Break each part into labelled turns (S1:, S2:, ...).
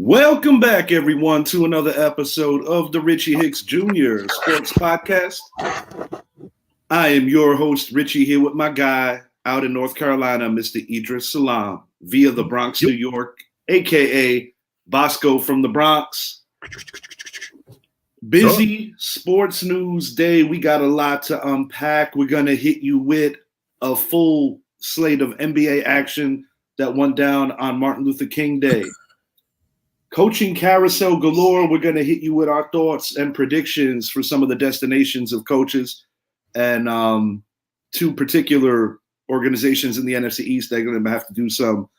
S1: Welcome back, everyone, to another episode of the Richie Hicks Jr. Sports Podcast. I am your host, Richie, here with my guy out in North Carolina, Mr. Idris Salam, via the Bronx, New York, a.k.a. Bosco from the Bronx. Busy sports news day. We got a lot to unpack. We're going to hit you with a full slate of NBA action that went down on Martin Luther King Day. Coaching carousel galore. We're going to hit you with our thoughts and predictions for some of the destinations of coaches and two particular organizations in the NFC East. They're going to have to do some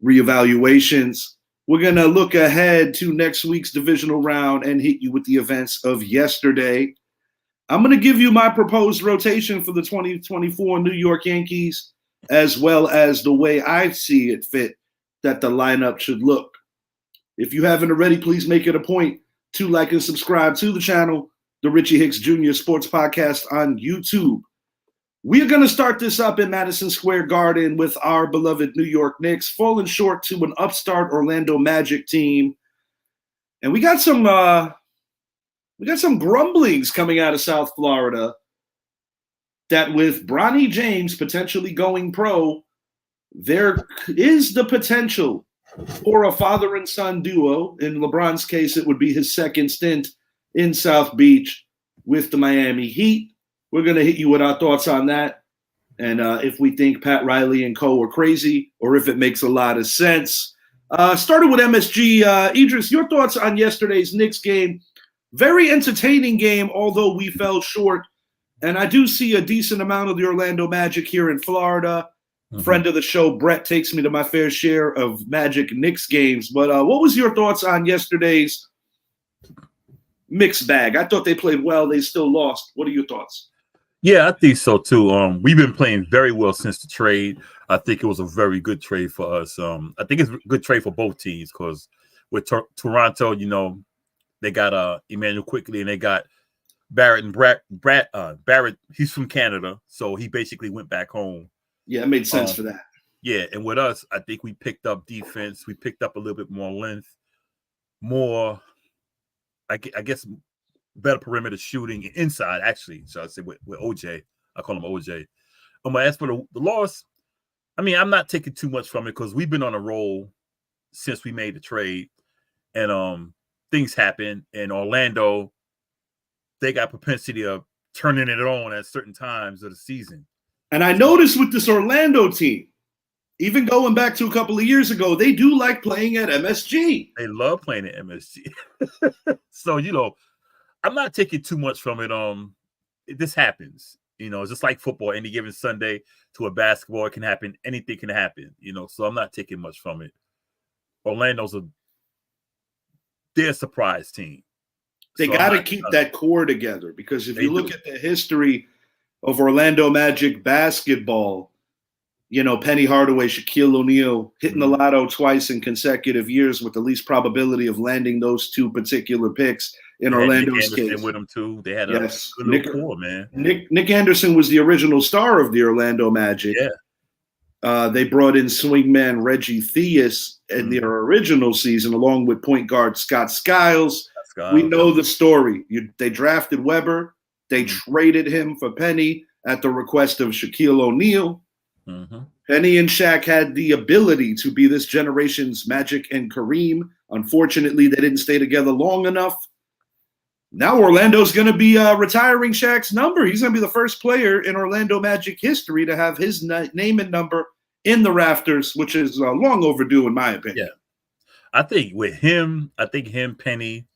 S1: reevaluations. We're going to look ahead to next week's divisional round and hit you with the events of yesterday. I'm going to give you my proposed rotation for the 2024 New York Yankees, as well as the way I see it fit that the lineup should look. If you haven't already, please make it a point to like and subscribe to the channel, the Richie Hicks Jr. Sports Podcast on YouTube. We are going to start this up in Madison Square Garden with our beloved New York Knicks, falling short to an upstart Orlando Magic team. And we got some grumblings coming out of South Florida that with Bronny James potentially going pro, there is the potential for a father and son duo. In LeBron's case, it would be his second stint in South Beach with the Miami Heat. We're going to hit you with our thoughts on that. And if we think Pat Riley and co are crazy or if it makes a lot of sense. Started with MSG. Idris, your thoughts on yesterday's Knicks game. Very entertaining game, although we fell short. And I do see a decent amount of the Orlando Magic here in Florida. Friend of the show, Brett, takes me to my fair share of Magic Knicks games. But what was your thoughts on yesterday's mixed bag? I thought they played well. They still lost. What are your thoughts?
S2: Yeah, I think so, too. We've been playing very well since the trade. I think it was a very good trade for us. I think it's a good trade for both teams because with Toronto, they got Emmanuel Quickly and they got Barrett and Barrett, he's from Canada, so he basically went back home.
S1: Yeah, it made sense for that.
S2: Yeah, and with us, I think we picked up defense. We picked up a little bit more length, more, I guess, better perimeter shooting inside, actually. So I say with OJ. I call him OJ. But as for the loss, I mean, I'm not taking too much from it because we've been on a roll since we made the trade. And things happen. And Orlando, they got propensity of turning it on at certain times of the season.
S1: And I noticed with this Orlando team, even going back to a couple of years ago, they do like playing at MSG.
S2: They love playing at MSG. So, I'm not taking too much from it. This happens. It's just like football. Any given Sunday to a basketball, it can happen. Anything can happen, so I'm not taking much from it. Orlando's they're a surprise team.
S1: They got to keep that core together because if you look at the history of Orlando Magic basketball, Penny Hardaway, Shaquille O'Neal hitting the lotto twice in consecutive years with the least probability of landing those two particular picks in Orlando's case.
S2: With them too. They had a good little core, man.
S1: Nick Anderson was the original star of the Orlando Magic.
S2: Yeah.
S1: They brought in swingman Reggie Theus in their original season, along with point guard Scott Skiles. We know the story. They drafted Weber. They traded him for Penny at the request of Shaquille O'Neal. Penny and Shaq had the ability to be this generation's Magic and Kareem. Unfortunately, they didn't stay together long enough. Now Orlando's going to be retiring Shaq's number. He's going to be the first player in Orlando Magic history to have his name and number in the rafters, which is long overdue in my opinion.
S2: Yeah. I think with him, Penny,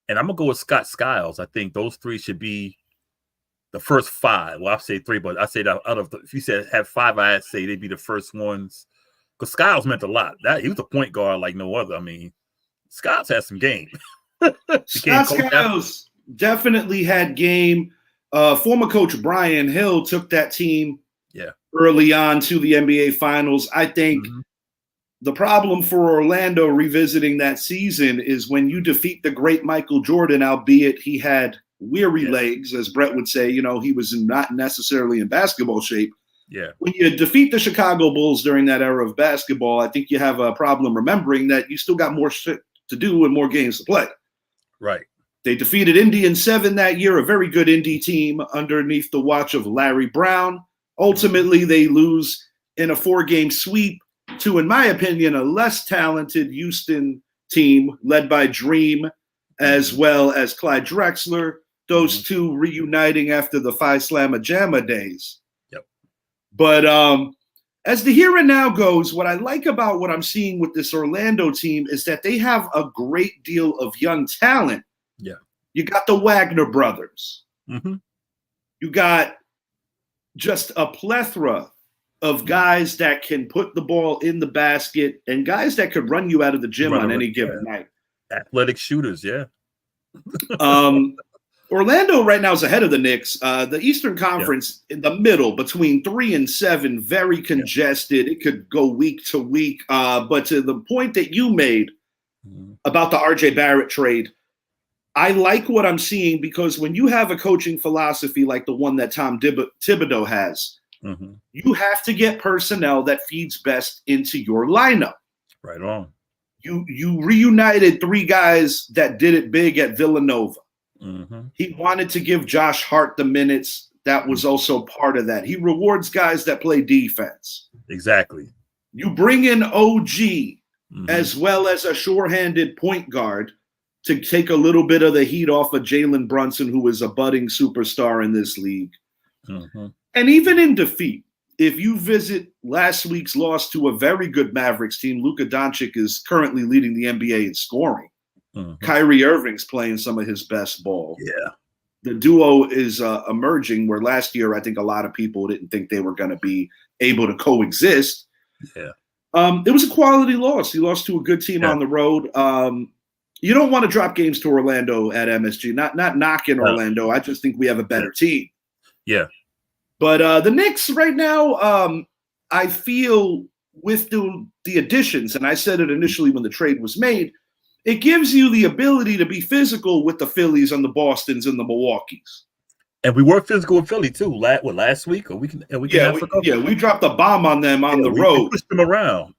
S2: and I'm going to go with Scott Skiles. I think those three should be the first five. Well, I'll say three, but I say that if you said have five, I'd say they'd be the first ones. Because Skiles meant a lot. He was a point guard like no other. I mean, Skiles had some game.
S1: Scott Skiles definitely had game. Former coach Brian Hill took that team early on to the NBA Finals. I think the problem for Orlando revisiting that season is when you defeat the great Michael Jordan, albeit he had weary legs, as Brett would say. He was not necessarily in basketball shape.
S2: Yeah.
S1: When you defeat the Chicago Bulls during that era of basketball, I think you have a problem remembering that you still got more to do and more games to play.
S2: Right.
S1: They defeated Indy in 7 that year, a very good Indy team underneath the watch of Larry Brown. Ultimately, they lose in a 4-game sweep to, in my opinion, a less talented Houston team led by Dream as well as Clyde Drexler, those two reuniting after the Phi Slamma Jamma days.
S2: Yep.
S1: But as the here and now goes, what I like about what I'm seeing with this Orlando team is that they have a great deal of young talent.
S2: Yeah.
S1: You got the Wagner brothers.
S2: Mm-hmm.
S1: You got just a plethora of guys that can put the ball in the basket and guys that could run you out of the gym on any given night.
S2: Athletic shooters, yeah.
S1: Orlando right now is ahead of the Knicks. The Eastern Conference in the middle between 3 and 7, very congested. It could go week to week. But to the point that you made about the RJ Barrett trade, I like what I'm seeing because when you have a coaching philosophy like the one that Tom Thibodeau has, you have to get personnel that feeds best into your lineup.
S2: Right on.
S1: You reunited 3 guys that did it big at Villanova. He wanted to give Josh Hart the minutes. That was also part of that. He rewards guys that play defense.
S2: Exactly.
S1: You bring in OG as well as a sure-handed point guard to take a little bit of the heat off of Jalen Brunson, who is a budding superstar in this league. And even in defeat, if you visit last week's loss to a very good Mavericks team, Luka Doncic is currently leading the NBA in scoring. Kyrie Irving's playing some of his best ball.
S2: Yeah.
S1: The duo is emerging, where last year I think a lot of people didn't think they were going to be able to coexist.
S2: Yeah.
S1: It was a quality loss. He lost to a good team on the road. You don't want to drop games to Orlando at MSG. Not knocking Orlando. I just think we have a better team.
S2: Yeah.
S1: But the Knicks right now, I feel with the additions, and I said it initially when the trade was made, it gives you the ability to be physical with the Phillies and the Bostons and the Milwaukees.
S2: And we were physical with Philly too. Last week, or we
S1: dropped a bomb on them on the road.
S2: We pushed them around.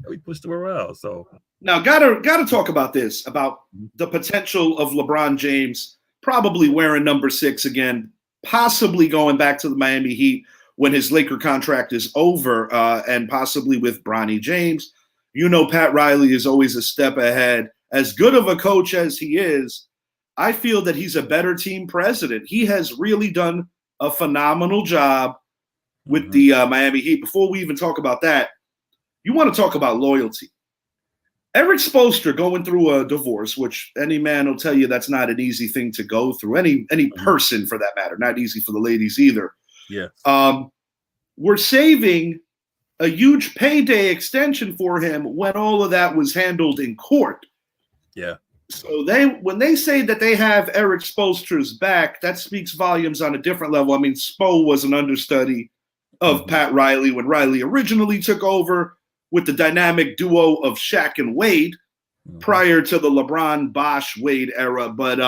S2: We pushed them around. So
S1: now, gotta talk about this, about the potential of LeBron James probably wearing number 6 again, possibly going back to the Miami Heat when his Laker contract is over, and possibly with Bronny James. You know, Pat Riley is always a step ahead. As good of a coach as he is, I feel that he's a better team president. He has really done a phenomenal job with the Miami Heat. Before we even talk about that, you want to talk about loyalty. Eric Spoelstra going through a divorce, which any man will tell you that's not an easy thing to go through. Any person for that matter, not easy for the ladies either.
S2: Yeah.
S1: We're saving a huge payday extension for him when all of that was handled in court.
S2: Yeah.
S1: So when they say that they have Eric Spoelstra's back, that speaks volumes on a different level. I mean, Spo was an understudy of Pat Riley when Riley originally took over with the dynamic duo of Shaq and Wade prior to the LeBron, Bosh, Wade era. But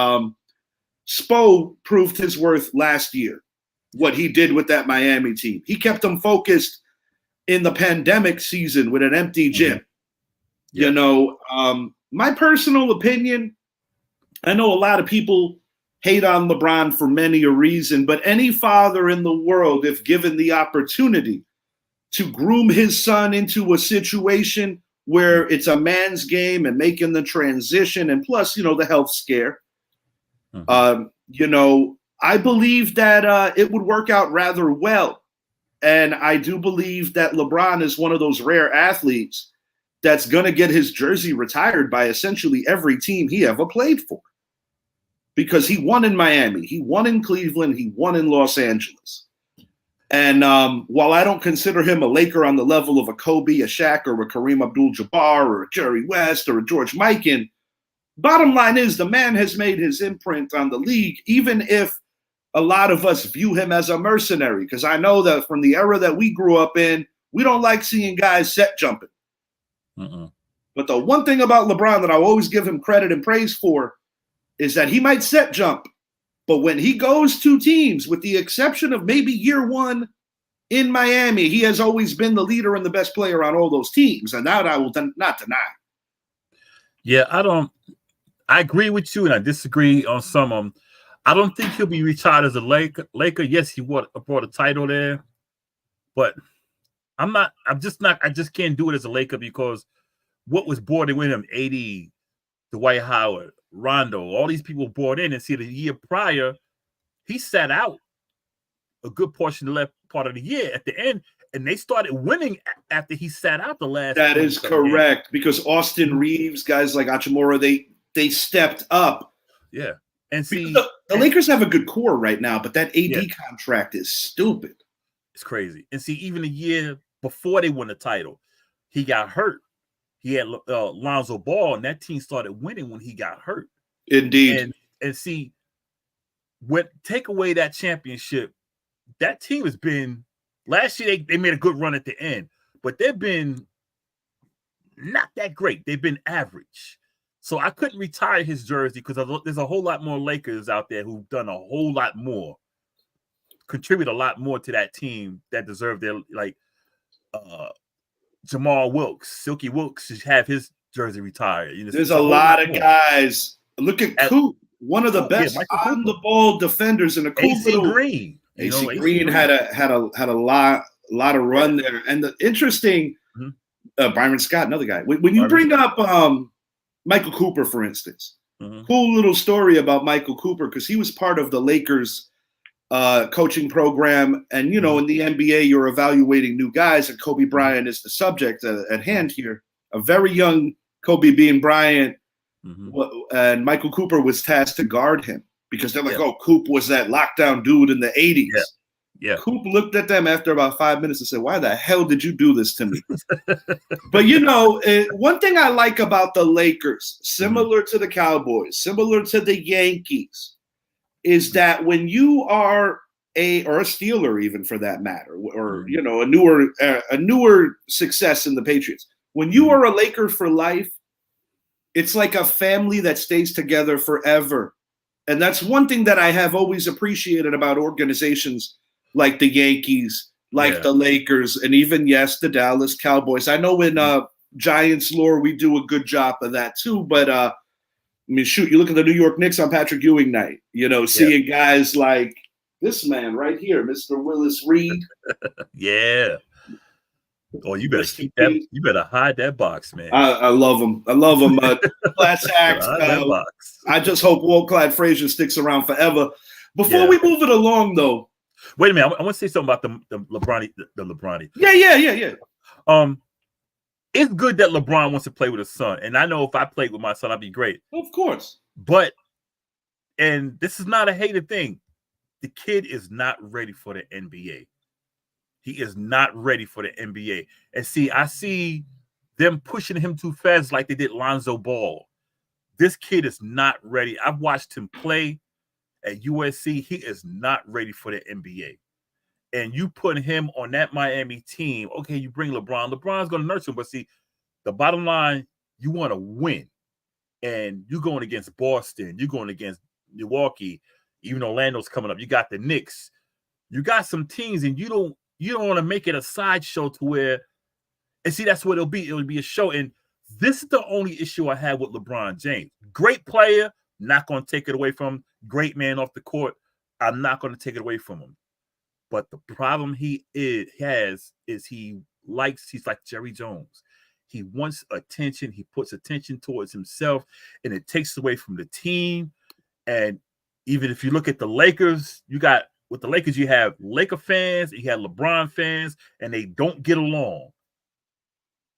S1: Spo proved his worth last year, what he did with that Miami team. He kept them focused in the pandemic season with an empty gym. Yeah. You know, my personal opinion, I know a lot of people hate on LeBron for many a reason, but any father in the world, if given the opportunity to groom his son into a situation where it's a man's game and making the transition, and plus, you know, the health scare, you know, I believe that it would work out rather well. And I do believe that LeBron is one of those rare athletes that's going to get his jersey retired by essentially every team he ever played for. Because he won in Miami, he won in Cleveland, he won in Los Angeles. And while I don't consider him a Laker on the level of a Kobe, a Shaq, or a Kareem Abdul-Jabbar, or a Jerry West, or a George Mikan, bottom line is the man has made his imprint on the league, even if a lot of us view him as a mercenary, because I know that from the era that we grew up in, we don't like seeing guys set jumping. But the one thing about LeBron that I always give him credit and praise for is that he might set jump, but when he goes to teams, with the exception of maybe year one in Miami, he has always been the leader and the best player on all those teams, and that I will not deny.
S2: Yeah, I agree with you, and I disagree on some of them. I don't think he'll be retired as a Laker. Yes, he brought a title there, but I'm not. I'm just not. I just can't do it as a Laker because what was brought in with him, AD, Dwight Howard, Rondo, all these people brought in, and see the year prior, he sat out a good portion of the left part of the year at the end, and they started winning after he sat out the last.
S1: That is correct because Austin Reeves, guys like Hachimura, they stepped up.
S2: Yeah, and see,
S1: the Lakers have a good core right now, but that AD contract is stupid.
S2: It's crazy. And see, even the year before they won the title, he got hurt. He had Lonzo Ball, and that team started winning when he got hurt.
S1: Indeed.
S2: And see, take away that championship, that team has been last year they made a good run at the end, but they've been not that great. They've been average. So I couldn't retire his jersey because there's a whole lot more Lakers out there who've done a whole lot more, contribute a lot more to that team that deserve their Jamal Wilkes, Silky Wilkes should have his jersey retired. You know,
S1: there's a lot of guys. Look at Coop, one of the best on the ball defenders in a cool little
S2: Green.
S1: AC Green had a lot of run there. And the interesting Byron Scott, another guy. When you bring up Michael Cooper, for instance, cool little story about Michael Cooper because he was part of the Lakers coaching program. And, you know, in the NBA, you're evaluating new guys, and Kobe Bryant is the subject at hand here. A very young Kobe Bean Bryant, and Michael Cooper was tasked to guard him because they're like, oh, Coop was that lockdown dude in the 80s.
S2: Yeah.
S1: Coop looked at them after about 5 minutes and said, why the hell did you do this to me? But, you know, one thing I like about the Lakers, similar to the Cowboys, similar to the Yankees, is that when you are a Steeler, even for that matter, or, you know, a newer success in the Patriots, when you are a Laker for life, it's like a family that stays together forever. And that's one thing that I have always appreciated about organizations like the Yankees, like the Lakers, and even, yes, the Dallas Cowboys. I know in Giants lore, we do a good job of that too. But, I mean, shoot, you look at the New York Knicks on Patrick Ewing night, you know, seeing guys like this man right here, Mr. Willis Reed.
S2: Yeah. Oh, you better keep that. You better hide that box, man.
S1: I love him. I love him. Class act. I just hope Walt Clyde Frazier sticks around forever. Before we move it along, though.
S2: Wait a minute. I want to say something about the LeBron. The LeBron.
S1: Yeah.
S2: It's good that LeBron wants to play with his son, and I know if I played with my son, I'd be great.
S1: Of course.
S2: But, and this is not a hated thing. The kid is not ready for the NBA. He is not ready for the NBA. And see, I see them pushing him too fast like they did Lonzo Ball. This kid is not ready. I've watched him play at USC. He is not ready for the NBA. And you put him on that Miami team, okay, you bring LeBron. LeBron's going to nurture him. But see, the bottom line, you want to win. And you're going against Boston. You're going against Milwaukee. Even Orlando's coming up. You got the Knicks. You got some teams, and you don't want to make it a sideshow to where, and see, that's what it'll be. It'll be a show. And this is the only issue I have with LeBron James. Great player, not going to take it away from him. Great man off the court, I'm not going to take it away from him. But the problem he's like Jerry Jones. He wants attention. He puts attention towards himself, and it takes away from the team. And even if you look at the Lakers, with the Lakers, you have Laker fans, you have LeBron fans, and they don't get along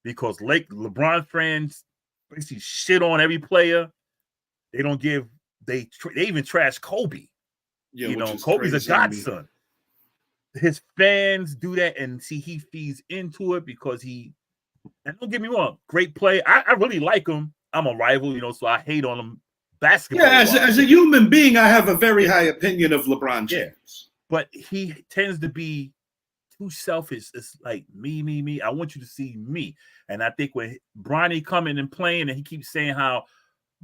S2: because LeBron fans basically shit on every player. They don't give. They even trash Kobe.
S1: Yeah,
S2: you know, Kobe's a godson. His fans do that, and see, he feeds into it because and don't get me wrong, great player. I really like him. I'm a rival, you know, so I hate on him. Basketball.
S1: Yeah, as a human being, I have a very high opinion of LeBron James.
S2: Yeah. But he tends to be too selfish. It's like me. I want you to see me. And I think when Bronny coming and playing, and he keeps saying how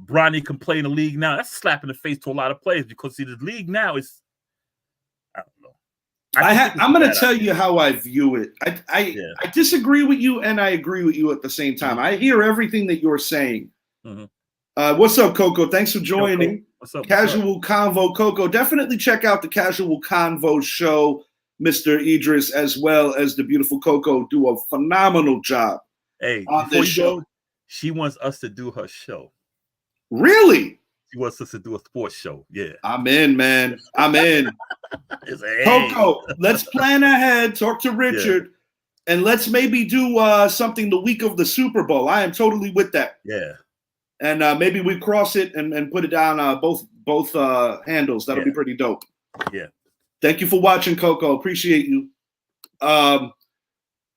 S2: Bronny can play in the league now, that's a slap in the face to a lot of players because see, the league now is, I don't know.
S1: I'm going to tell you how I view it. I disagree with you, and I agree with you at the same time. I hear everything that you're saying. What's up, Coco? Thanks for joining.
S2: What's up?
S1: Casual Convo, Coco. Definitely check out the Casual Convo show. Mr. Idris, as well as the beautiful Coco, do a phenomenal job.
S2: Hey,
S1: on
S2: before
S1: this
S2: you
S1: show.
S2: go, she wants us to do her show.
S1: Really?
S2: She wants us to do a sports show. Yeah.
S1: I'm in, man. I'm in. Coco, let's plan ahead. Talk to Richard. And let's maybe do something the week of the Super Bowl. I am totally with that.
S2: Yeah.
S1: And maybe we cross it and put it down both handles. That'll be pretty dope.
S2: Yeah.
S1: Thank you for watching, Coco. Appreciate you.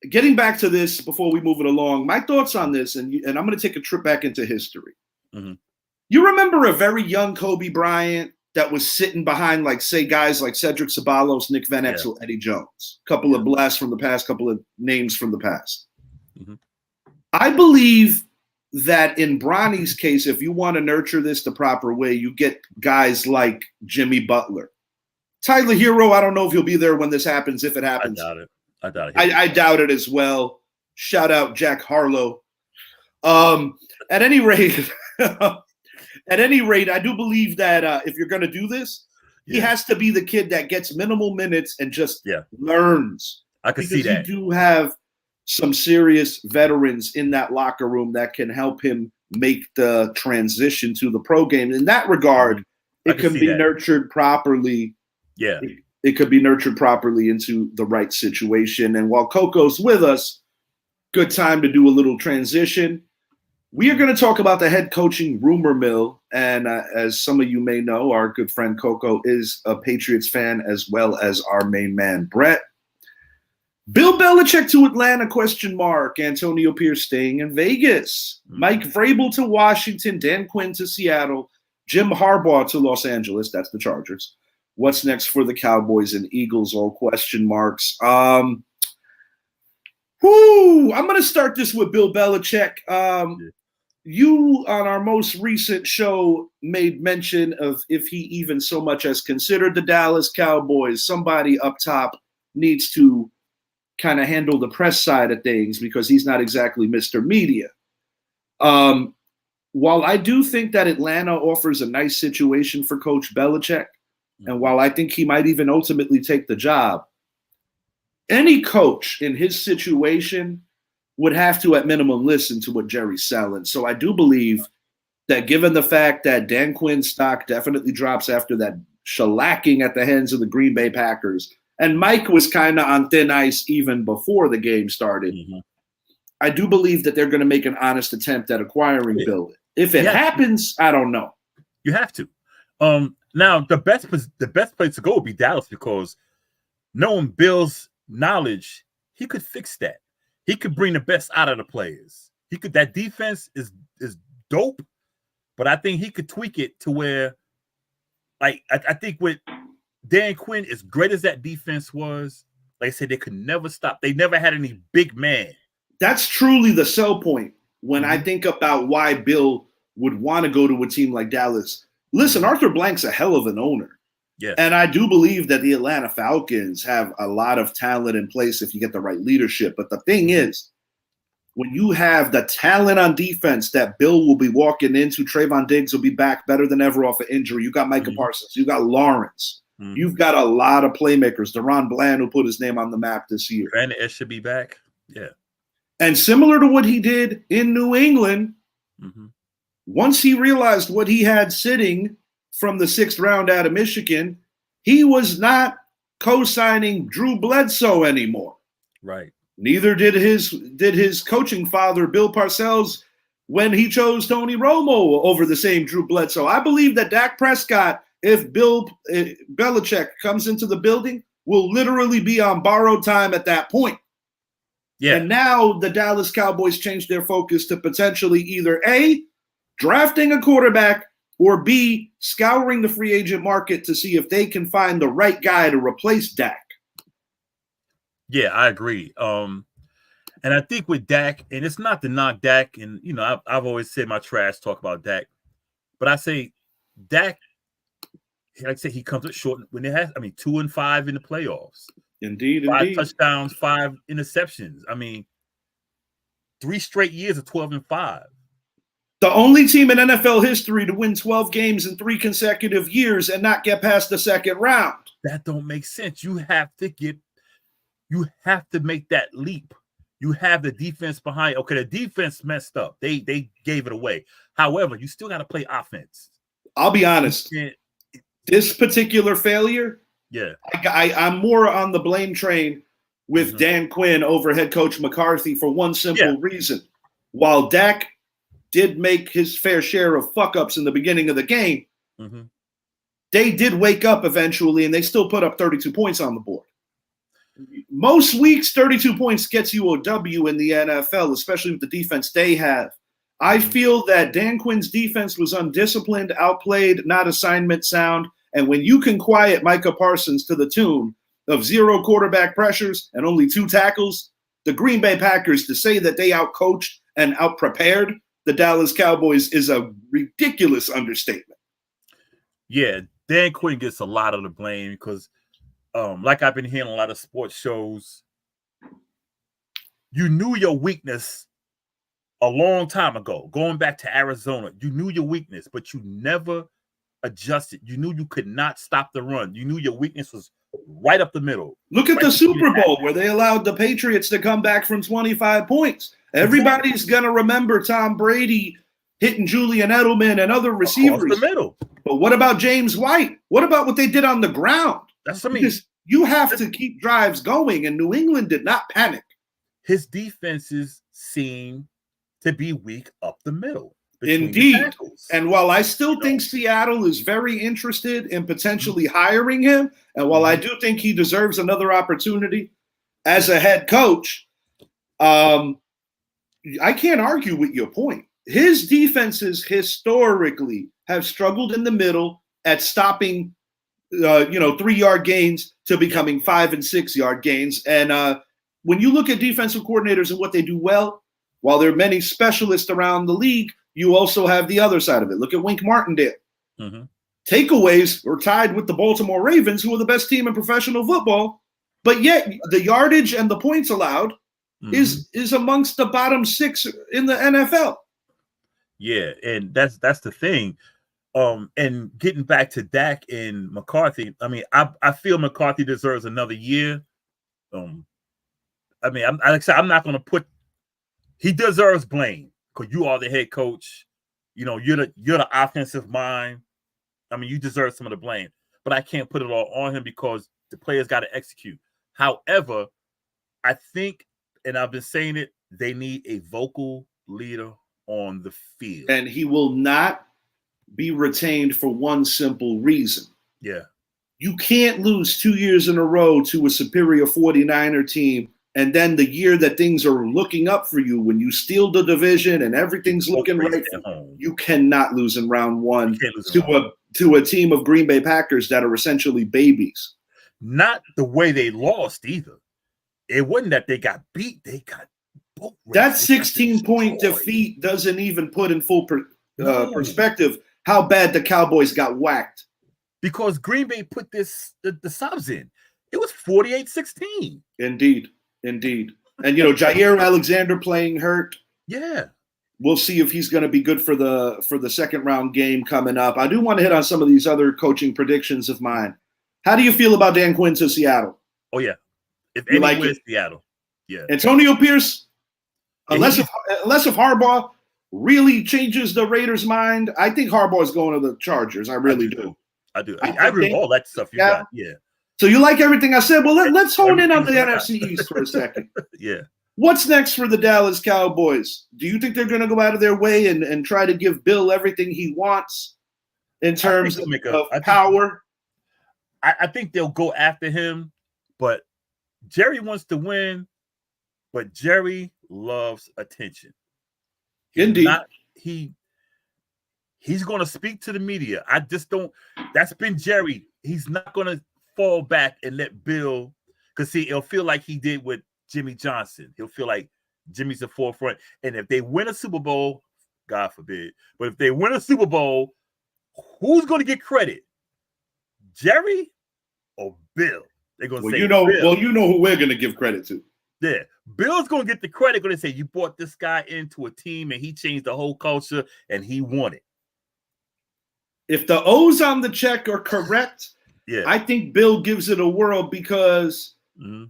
S1: Getting back to this before we move it along, my thoughts on this, and I'm going to take a trip back into history.
S2: Mm-hmm.
S1: You remember a very young Kobe Bryant that was sitting behind, like, say, guys like Cedric Ceballos, Nick Van Exel, Eddie Jones, a couple of blasts from the past, couple of names from the past. Mm-hmm. I believe that in Bronny's case, if you want to nurture this the proper way, you get guys like Jimmy Butler. Tyler Hero, I don't know if he'll be there when this happens, if it happens.
S2: I doubt it.
S1: I doubt it as well. Shout out Jack Harlow. At any rate, I do believe that if you're going to do this, he has to be the kid that gets minimal minutes and just learns.
S2: I can see that.
S1: You do have some serious veterans in that locker room that can help him make the transition to the pro game. In that regard, it can be nurtured properly.
S2: Yeah.
S1: It could be nurtured properly into the right situation. And while Coco's with us, good time to do a little transition. We are going to talk about the head coaching rumor mill. And as some of you may know, our good friend Coco is a Patriots fan, as well as our main man, Brett. Bill Belichick to Atlanta, ? Antonio Pierce staying in Vegas. Mike Vrabel to Washington. Dan Quinn to Seattle. Jim Harbaugh to Los Angeles. That's the Chargers. What's next for the Cowboys and Eagles? All question marks. I'm going to start this with Bill Belichick. You, on our most recent show, made mention of if he even so much as considered the Dallas Cowboys. Somebody up top needs to kind of handle the press side of things because he's not exactly Mr. Media. While I do think that Atlanta offers a nice situation for Coach Belichick, and while I think he might even ultimately take the job, any coach in his situation would have to, at minimum, listen to what Jerry's selling. So I do believe that given the fact that Dan Quinn's stock definitely drops after that shellacking at the hands of the Green Bay Packers, and Mike was kind of on thin ice even before the game started, I do believe that they're going to make an honest attempt at acquiring Bill. If it happens, I don't know.
S2: You have to. Now, the best place to go would be Dallas because knowing Bill's knowledge, he could fix that. He could bring the best out of the players. That defense is dope, but I think he could tweak it to where, like, I think with Dan Quinn, as great as that defense was, like I said, they could never stop. They never had any big man.
S1: That's truly the sell point when I think about why Bill would want to go to a team like Dallas. Listen, Arthur Blank's a hell of an owner.
S2: Yeah.
S1: And I do believe that the Atlanta Falcons have a lot of talent in place if you get the right leadership. But the thing is, when you have the talent on defense that Bill will be walking into, Trayvon Diggs will be back better than ever off of injury. You got Micah Parsons. You got Lawrence. You've got a lot of playmakers. Deron Bland, who put his name on the map this year.
S2: Brandon Esch should be back. Yeah.
S1: And similar to what he did in New England, once he realized what he had sitting from the 6th round out of Michigan, he was not co-signing Drew Bledsoe anymore.
S2: Right.
S1: Neither did his coaching father, Bill Parcells, when he chose Tony Romo over the same Drew Bledsoe. I believe that Dak Prescott, if Bill Belichick comes into the building, will literally be on borrowed time at that point. Yeah. And now the Dallas Cowboys changed their focus to potentially either A, drafting a quarterback, or B, scouring the free agent market to see if they can find the right guy to replace Dak.
S2: Yeah, I agree. And I think with Dak, and it's not to knock Dak, and you know, I've always said my trash talk about Dak, but I say Dak, like I say, he comes up short when it has, 2-5 in the playoffs.
S1: Indeed.
S2: 5 touchdowns, 5 interceptions. 3 straight years of 12-5.
S1: The only team in NFL history to win 12 games in 3 consecutive years and not get past the second round.
S2: That don't make sense. You have to make that leap. You have the defense behind. Okay, the defense messed up. They gave it away. However, you still got to play offense.
S1: I'll be honest. This particular failure,
S2: yeah,
S1: I'm more on the blame train with Dan Quinn over head coach McCarthy for one simple reason. While Dak did make his fair share of fuck-ups in the beginning of the game, they did wake up eventually, and they still put up 32 points on the board. Most weeks, 32 points gets you a W in the NFL, especially with the defense they have. I feel that Dan Quinn's defense was undisciplined, outplayed, not assignment sound, and when you can quiet Micah Parsons to the tune of 0 quarterback pressures and only 2 tackles, the Green Bay Packers, to say that they outcoached and outprepared the Dallas Cowboys is a ridiculous understatement.
S2: Yeah, Dan Quinn gets a lot of the blame because, like I've been hearing a lot of sports shows, you knew your weakness a long time ago, going back to Arizona. You knew your weakness, but you never adjusted. You knew you could not stop the run. You knew your weakness was right up the middle.
S1: Look at the Super Bowl where they allowed the Patriots to come back from 25 points. Everybody's going to remember Tom Brady hitting Julian Edelman and other receivers.
S2: Across the middle.
S1: But what about James White? What about what they did on the ground?
S2: That's what I mean.
S1: Because you have to keep drives going, and New England did not panic.
S2: His defenses seem to be weak up the middle.
S1: Indeed. And while I still think Seattle is very interested in potentially hiring him, and while I do think he deserves another opportunity as a head coach, I can't argue with your point. His defenses historically have struggled in the middle at stopping, 3-yard gains to becoming 5 and 6 yard gains. And when you look at defensive coordinators and what they do well, while there are many specialists around the league, you also have the other side of it. Look at Wink Martindale. Takeaways are tied with the Baltimore Ravens, who are the best team in professional football, but yet the yardage and the points allowed is amongst the bottom 6 in the NFL.
S2: Yeah, and that's the thing. And getting back to Dak and McCarthy, I mean, I feel McCarthy deserves another year. I'm not going to put. He deserves blame because you are the head coach. You're the offensive mind. I mean, you deserve some of the blame, but I can't put it all on him because the players got to execute. However, I think, and I've been saying it, they need a vocal leader on the field.
S1: And he will not be retained for one simple reason.
S2: Yeah.
S1: You can't lose 2 years in a row to a superior 49er team, and then the year that things are looking up for you, when you steal the division and everything's looking right, you cannot lose in round 1 to a team of Green Bay Packers that are essentially babies.
S2: Not the way they lost either. It wasn't that they got beat. They got both.
S1: That 16-point defeat doesn't even put in full perspective how bad the Cowboys got whacked.
S2: Because Green Bay put the subs in. It was 48-16.
S1: Indeed. And, Jair Alexander playing hurt.
S2: Yeah.
S1: We'll see if he's going to be good for the second round game coming up. I do want to hit on some of these other coaching predictions of mine. How do you feel about Dan Quinn to Seattle?
S2: Oh, yeah. If anyone is Seattle. Yeah.
S1: Antonio Pierce, unless if Harbaugh really changes the Raiders' mind, I think Harbaugh is going to the Chargers. I really do.
S2: I do. I agree with all that stuff you got. Yeah.
S1: So you like everything I said? Well, let's hone in on the NFC East for a second.
S2: Yeah.
S1: What's next for the Dallas Cowboys? Do you think they're going to go out of their way and try to give Bill everything he wants in terms of power?
S2: I think they'll go after him, but Jerry wants to win, but Jerry loves attention.
S1: Indeed.
S2: He's going to speak to the media. I just don't. That's been Jerry. He's not going to fall back and let Bill, because see, it'll feel like he did with Jimmy Johnson. He'll feel like Jimmy's the forefront. And if they win a Super Bowl, God forbid, but if they win a Super Bowl, who's going to get credit? Jerry or Bill? They're going to say Bill.
S1: You know who we're going to give credit to.
S2: Yeah, Bill's gonna get the credit when they say you brought this guy into a team and he changed the whole culture and he won it.
S1: If the O's on the check are correct,
S2: Yeah,
S1: I think Bill gives it a whirl because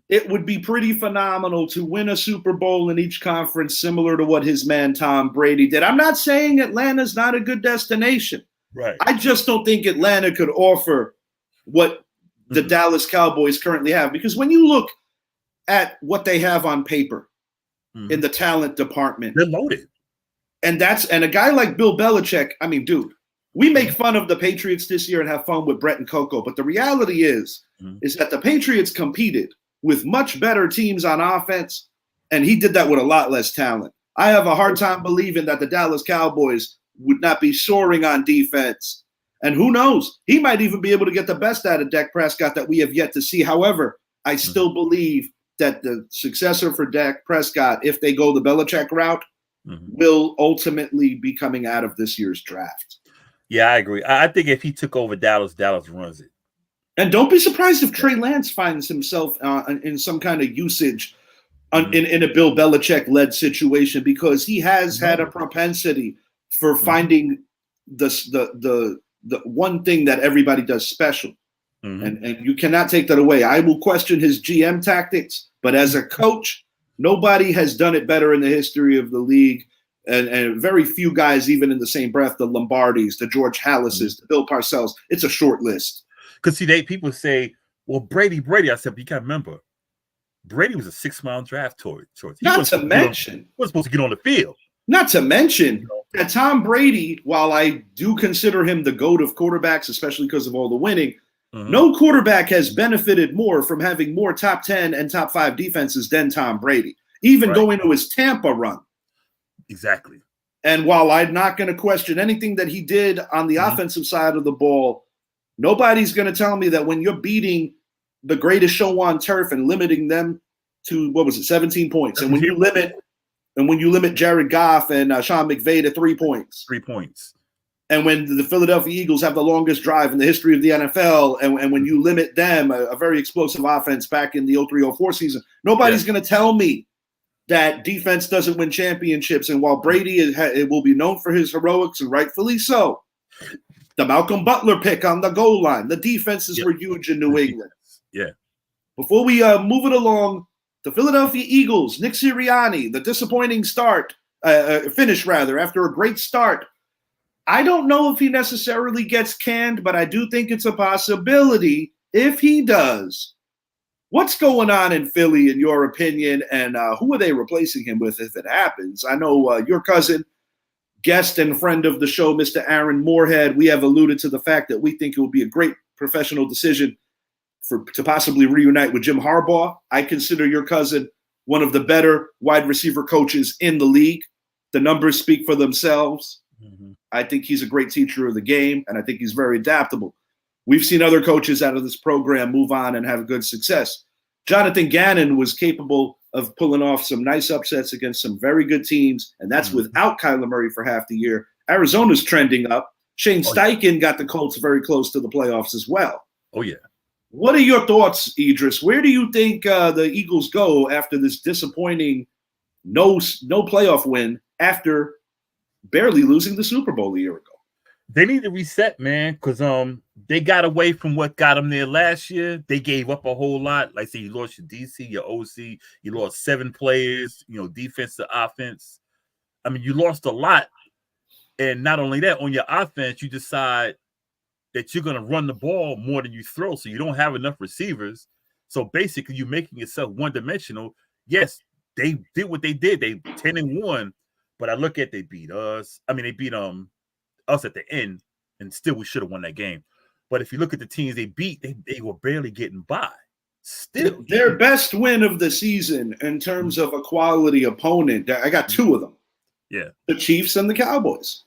S1: it would be pretty phenomenal to win a Super Bowl in each conference, similar to what his man Tom Brady did. I'm not saying Atlanta's not a good destination.
S2: right.
S1: I just don't think Atlanta could offer what the Dallas Cowboys currently have. Because when you look at what they have on paper in the talent department,
S2: they're loaded.
S1: And a guy like Bill Belichick, I mean, dude, we make fun of the Patriots this year and have fun with Brett and Coco, but the reality is that the Patriots competed with much better teams on offense, and he did that with a lot less talent. I have a hard time believing that the Dallas Cowboys would not be soaring on defense. And who knows? He might even be able to get the best out of Dak Prescott that we have yet to see. However, I still believe that the successor for Dak Prescott, if they go the Belichick route, will ultimately be coming out of this year's draft.
S2: Yeah, I agree. I think if he took over Dallas, Dallas runs it.
S1: And don't be surprised if Trey Lance finds himself in some kind of usage in a Bill Belichick-led situation, because he has had a propensity for finding the one thing that everybody does special. And you cannot take that away. I will question his GM tactics, but as a coach, nobody has done it better in the history of the league. And very few guys, even in the same breath, the Lombardis, the George Hallases, the Bill Parcells, it's a short list.
S2: Because see, people say, well, Brady. I said, but you can't remember. Brady was a 6-round draft choice.
S1: Not to mention,
S2: he was supposed to get on the field.
S1: Not to mention that Tom Brady, while I do consider him the GOAT of quarterbacks, especially because of all the winning, no quarterback has benefited more from having more top 10 and top 5 defenses than Tom Brady, even going to his Tampa run.
S2: Exactly.
S1: And while I'm not going to question anything that he did on the offensive side of the ball, nobody's going to tell me that when you're beating the greatest show on turf and limiting them to, 17 points, and when you limit Jared Goff and Sean McVay to 3 points.
S2: 3 points.
S1: And when the Philadelphia Eagles have the longest drive in the history of the NFL, and when you limit them, a very explosive offense back in the 03-04 season, nobody's going to tell me that defense doesn't win championships. And while Brady it will be known for his heroics, and rightfully so, the Malcolm Butler pick on the goal line, the defenses were huge in New England.
S2: Yeah.
S1: Before we move it along, the Philadelphia Eagles, Nick Sirianni, the disappointing finish after a great start. I don't know if he necessarily gets canned, but I do think it's a possibility if he does. What's going on in Philly, in your opinion, and who are they replacing him with if it happens? I know your cousin, guest and friend of the show, Mr. Aaron Moorhead, we have alluded to the fact that we think it would be a great professional decision to possibly reunite with Jim Harbaugh. I consider your cousin one of the better wide receiver coaches in the league. The numbers speak for themselves. I think he's a great teacher of the game, and I think he's very adaptable. We've seen other coaches out of this program move on and have good success. Jonathan Gannon was capable of pulling off some nice upsets against some very good teams, and that's without Kyler Murray for half the year. Arizona's trending up. Shane Steichen got the Colts very close to the playoffs as well.
S2: Oh, yeah.
S1: What are your thoughts, Idris? Where do you think the Eagles go after this disappointing no playoff win after barely losing the Super Bowl a year ago?
S2: They need to reset, man, because they got away from what got them there last year. They gave up a whole lot. Like I say, you lost your DC, your OC, you lost 7 players, defense to offense. I mean, you lost a lot. And not only that, on your offense, you decide that you're going to run the ball more than you throw, so you don't have enough receivers. So basically, you're making yourself one-dimensional. Yes, they did what they did. They 10-1, but I look at they beat us. I mean, they beat us at the end, and still we should have won that game. But if you look at the teams they beat, they were barely getting by. Still,
S1: their best win of the season in terms of a quality opponent, I got 2 of them.
S2: Yeah,
S1: the Chiefs and the Cowboys.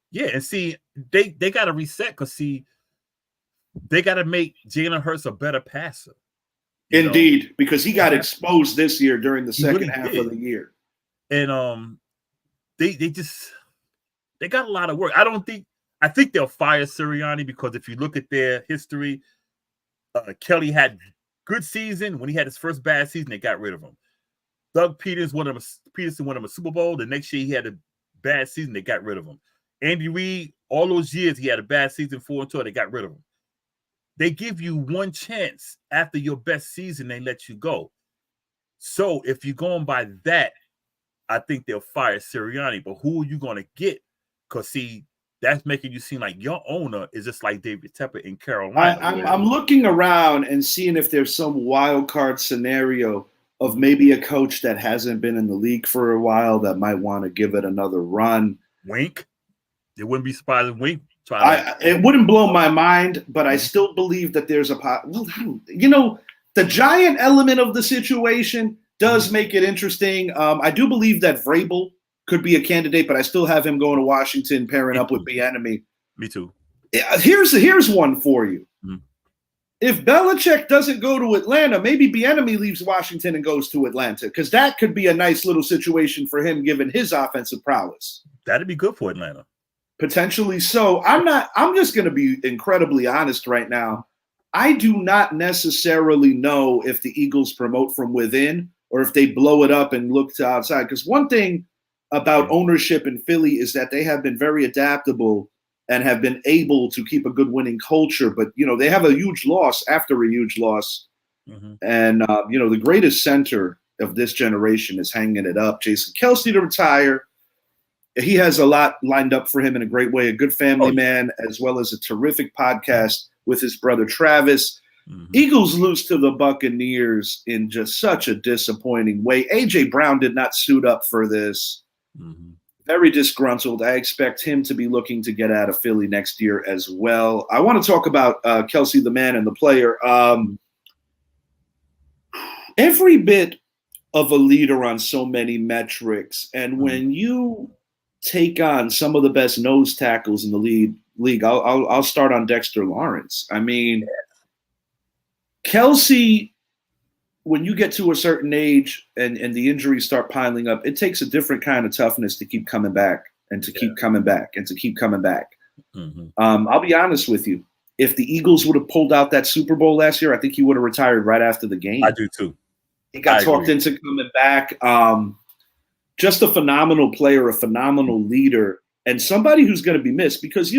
S2: Yeah, and see, they got to reset because they got to make Jalen Hurts a better passer.
S1: Indeed, because he got exposed this year during the second half of the year.
S2: And they got a lot of work. I think they'll fire Sirianni because if you look at their history, Kelly had good season. When he had his first bad season, they got rid of him. Doug Peterson won him a Super Bowl. The next year he had a bad season. They got rid of him. Andy Reid, all those years he had a bad season, 4-2. They got rid of him. They give you one chance after your best season. They let you go. So if you're going by that, I think they'll fire Sirianni. But who are you going to get? Because, see, that's making you seem like your owner is just like David Tepper in Carolina.
S1: I'm looking around and seeing if there's some wild card scenario of maybe a coach that hasn't been in the league for a while that might want to give it another run.
S2: Wink. It wouldn't be surprising. Wink.
S1: It wouldn't blow my mind, but I still believe that there's the giant element of the situation does make it interesting. I do believe that Vrabel could be a candidate, but I still have him going to Washington, pairing up with Bieniemy.
S2: Me too.
S1: Here's one for you.
S2: Mm-hmm.
S1: If Belichick doesn't go to Atlanta, maybe Bieniemy leaves Washington and goes to Atlanta, because that could be a nice little situation for him, given his offensive prowess.
S2: That'd be good for Atlanta.
S1: Potentially so. I'm just going to be incredibly honest right now. I do not necessarily know if the Eagles promote from within or if they blow it up and look to outside. Because one thing about ownership in Philly is that they have been very adaptable and have been able to keep a good winning culture. But, they have a huge loss after a huge loss.
S2: Mm-hmm.
S1: And, the greatest center of this generation is hanging it up. Jason Kelce to retire. He has a lot lined up for him in a great way, a good family man, as well as a terrific podcast with his brother Travis. Mm-hmm. Eagles lose to the Buccaneers in just such a disappointing way. A.J. Brown did not suit up for this.
S2: Mm-hmm.
S1: Very disgruntled. I expect him to be looking to get out of Philly next year as well. I want to talk about Kelce, the man and the player. Every bit of a leader on so many metrics. And when you take on some of the best nose tackles in the league, I'll start on Dexter Lawrence. I mean, Kelce, when you get to a certain age and the injuries start piling up, it takes a different kind of toughness to keep coming back and to keep coming back and to keep coming back.
S2: Mm-hmm.
S1: I'll be honest with you. If the Eagles would have pulled out that Super Bowl last year, I think he would have retired right after the game.
S2: I do too.
S1: He got talked into coming back. Just a phenomenal player, a phenomenal leader, and somebody who's going to be missed because,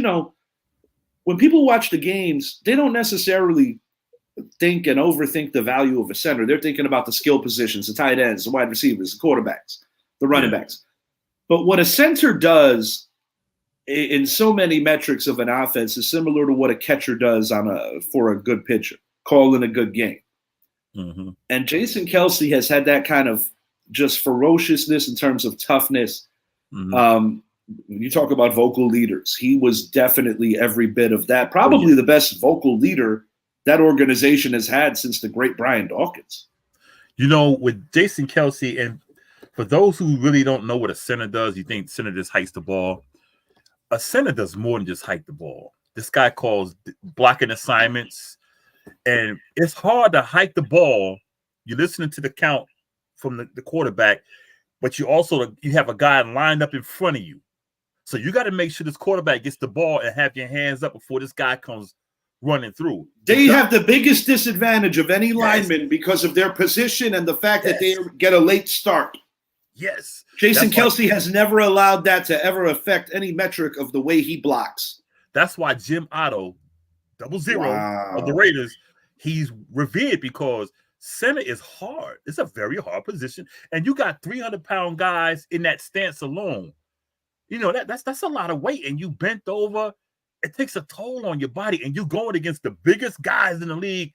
S1: when people watch the games, they don't necessarily think and overthink the value of a center. They're thinking about the skill positions, the tight ends, the wide receivers, the quarterbacks, the running backs. But what a center does in so many metrics of an offense is similar to what a catcher does for a good pitcher, calling a good game.
S2: Mm-hmm.
S1: And Jason Kelce has had that kind of just ferociousness in terms of toughness.
S2: Mm-hmm.
S1: When you talk about vocal leaders, he was definitely every bit of that. Probably the best vocal leader that organization has had since the great Brian Dawkins.
S2: With Jason Kelce, and for those who really don't know what a center does, you think center just hikes the ball. A center does more than just hike the ball. This guy calls blocking assignments, and it's hard to hike the ball. You're listening to the count from the quarterback, but you have a guy lined up in front of you. So you got to make sure this quarterback gets the ball and have your hands up before this guy comes running through.
S1: They have the biggest disadvantage of any lineman because of their position and the fact that they get a late start.
S2: Yes.
S1: Jason Kelce has never allowed that to ever affect any metric of the way he blocks.
S2: That's why Jim Otto, 00 of the Raiders, he's revered because center is hard. It's a very hard position. And you got 300-pound guys in that stance alone. That's a lot of weight. And you bent over. It takes a toll on your body. And you're going against the biggest guys in the league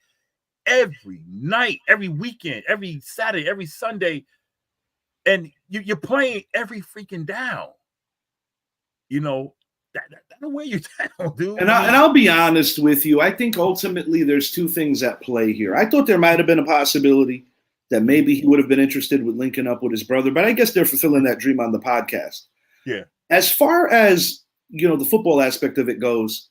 S2: every night, every weekend, every Saturday, every Sunday. And you're playing every freaking down. That'll wear you down, dude.
S1: And I'll be honest with you. I think ultimately there's two things at play here. I thought there might have been a possibility that maybe he would have been interested with linking up with his brother, but I guess they're fulfilling that dream on the podcast.
S2: Yeah.
S1: As far as, the football aspect of it goes,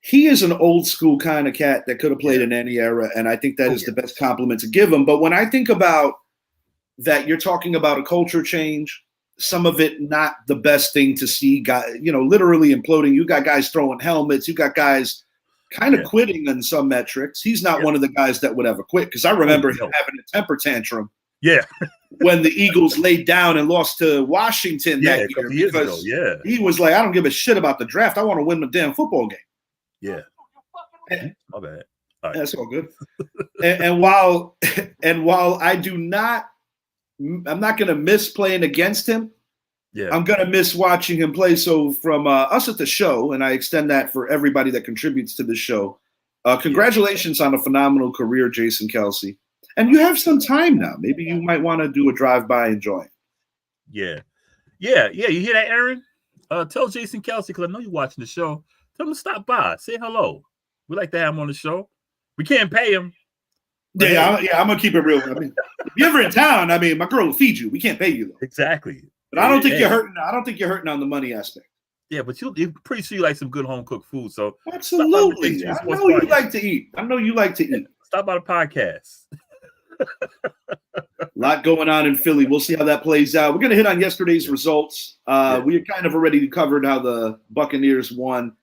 S1: he is an old school kind of cat that could have played in any era, and I think that is the best compliment to give him. But when I think about that, you're talking about a culture change, some of it not the best thing to see, literally imploding. You got guys throwing helmets. You got guys kind of quitting on some metrics. He's not one of the guys that would ever quit because I remember him having a temper tantrum
S2: Yeah.
S1: When the Eagles laid down and lost to Washington that
S2: a
S1: year.
S2: couple years ago. Yeah.
S1: He was like, I don't give a shit about the draft. I want to win the damn football game.
S2: Yeah. My bad. All right.
S1: That's all good. and while I'm not going to miss playing against him.
S2: Yeah.
S1: I'm going to miss watching him play. So from us at the show, and I extend that for everybody that contributes to the show, congratulations on a phenomenal career, Jason Kelce. And you have some time now. Maybe you might want to do a drive-by and join.
S2: Yeah. You hear that, Aaron? Tell Jason Kelce, because I know you're watching the show. Tell him to stop by. Say hello. We like to have him on the show. We can't pay him.
S1: I'm going to keep it real. I mean, if you're ever in town, I mean, my girl will feed you. We can't pay you, though.
S2: Exactly.
S1: But I don't think you're hurting. I don't think you're hurting on the money aspect.
S2: Yeah, but you're pretty sure you like some good home cooked food. So
S1: absolutely, I know you like to eat. Stop
S2: by the podcast.
S1: A lot going on in Philly. We'll see how that plays out. We're going to hit on yesterday's results. We kind of already covered how the Buccaneers won.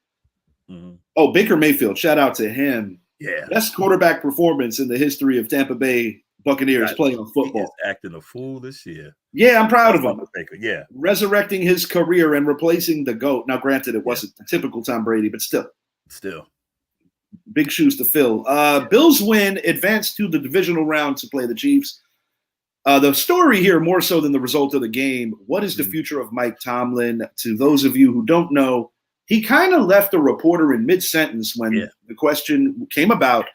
S1: Mm-hmm. Oh, Baker Mayfield! Shout out to him.
S2: Yeah,
S1: best quarterback performance in the history of Tampa Bay Buccaneers playing on football.
S2: He is acting a fool this year.
S1: Yeah, I'm proud of him.
S2: Yeah.
S1: Resurrecting his career and replacing the GOAT. Now, granted, it wasn't the typical Tom Brady, but still. Big shoes to fill. Bills win, advance to the divisional round to play the Chiefs. The story here, more so than the result of the game, what is the future of Mike Tomlin? To those of you who don't know, he kind of left a reporter in mid-sentence when the question came about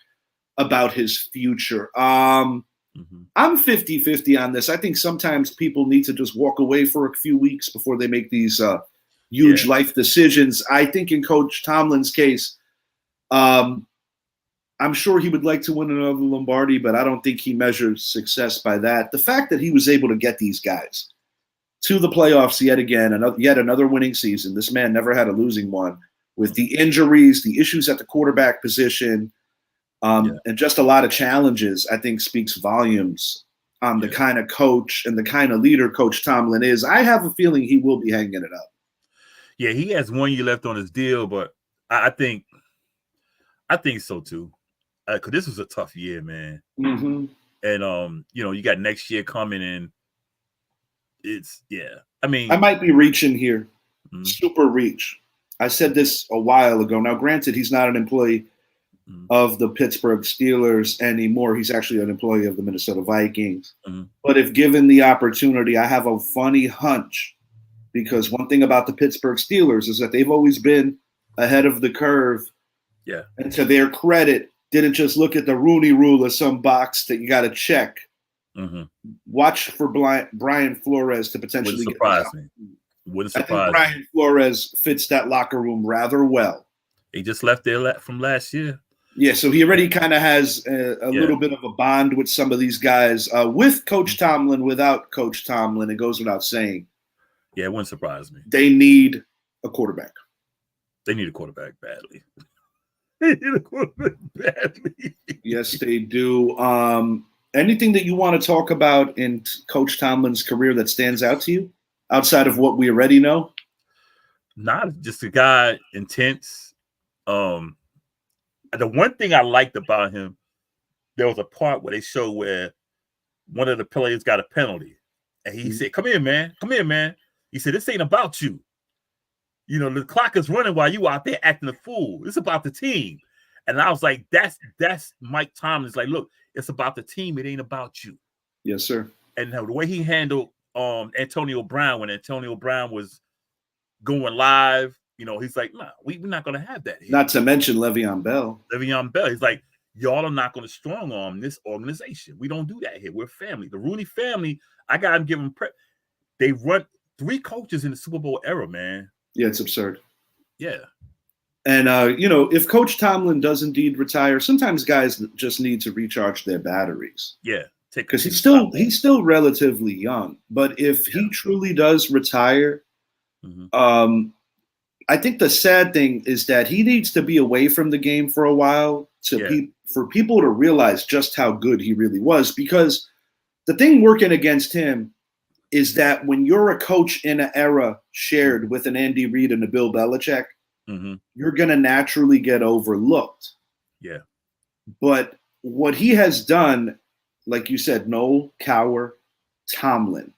S1: his future. I'm 50-50 on this. I think sometimes people need to just walk away for a few weeks before they make these huge life decisions. I think in Coach Tomlin's case, I'm sure he would like to win another Lombardi, but I don't think he measures success by that. The fact that he was able to get these guys to the playoffs yet again, yet another winning season. This man never had a losing one. With the injuries, the issues at the quarterback position, and just a lot of challenges, I think speaks volumes on the kind of coach and the kind of leader Coach Tomlin is. I have a feeling he will be hanging it up.
S2: Yeah, he has 1 year left on his deal, but I think so too. Because this was a tough year, man.
S1: Mm-hmm.
S2: And you got next year coming in. I mean,
S1: I might be reaching here, super reach. I said this a while ago. Now, granted, he's not an employee of the Pittsburgh Steelers anymore. He's actually an employee of the Minnesota Vikings. But if given the opportunity, I have a funny hunch, because one thing about the Pittsburgh Steelers is that they've always been ahead of the curve.
S2: Yeah.
S1: And to their credit, didn't just look at the Rooney Rule as some box that you got to check. Watch for Brian Flores to potentially
S2: Wouldn't surprise me.
S1: I think Brian Flores fits that locker room rather well.
S2: He just left there from last year.
S1: Yeah, so he already kind of has a little bit of a bond with some of these guys. With Coach Tomlin, without Coach Tomlin, it goes without saying.
S2: Yeah, it wouldn't surprise me.
S1: They need a quarterback.
S2: They need a quarterback badly. They need a quarterback badly.
S1: Yes, they do. Anything that you want to talk about in Coach Tomlin's career that stands out to you outside of what we already know?
S2: Not just a guy intense. The one thing I liked about him, there was a part where they show where one of the players got a penalty. And he said, come here, man. Come here, man. He said, this ain't about you. The clock is running while you out there acting a fool. It's about the team. And I was like, that's Mike Tomlin. It's like, look, it's about the team. It ain't about you.
S1: Yes, sir.
S2: And the way he handled Antonio Brown when Antonio Brown was going live, he's like, nah, we're not going to have that here.
S1: Not to mention Le'Veon Bell.
S2: He's like, y'all are not going to strong arm this organization. We don't do that here. We're family. The Rooney family, I got to give them prep. They run 3 coaches in the Super Bowl era, man.
S1: Yeah, it's absurd.
S2: Yeah.
S1: And, if Coach Tomlin does indeed retire, sometimes guys just need to recharge their batteries.
S2: Yeah.
S1: Because he's still relatively young. But if he truly does retire, I think the sad thing is that he needs to be away from the game for a while for people to realize just how good he really was. Because the thing working against him is that when you're a coach in an era shared with an Andy Reid and a Bill Belichick, you're going to naturally get overlooked.
S2: Yeah.
S1: But what he has done like you said, Noel Cowher Tomlin.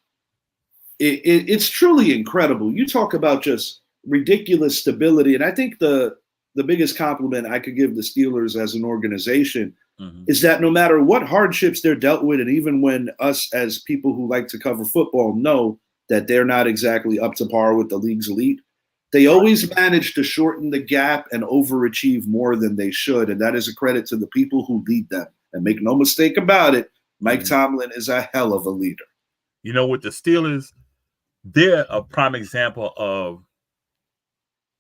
S1: It's truly incredible. You talk about just ridiculous stability, and I think the biggest compliment I could give the Steelers as an organization is that no matter what hardships they're dealt with, and even when us as people who like to cover football know that they're not exactly up to par with the league's elite, they always manage to shorten the gap and overachieve more than they should, and that is a credit to the people who lead them. And make no mistake about it, Mike Tomlin is a hell of a leader.
S2: You know, with the Steelers, they're a prime example of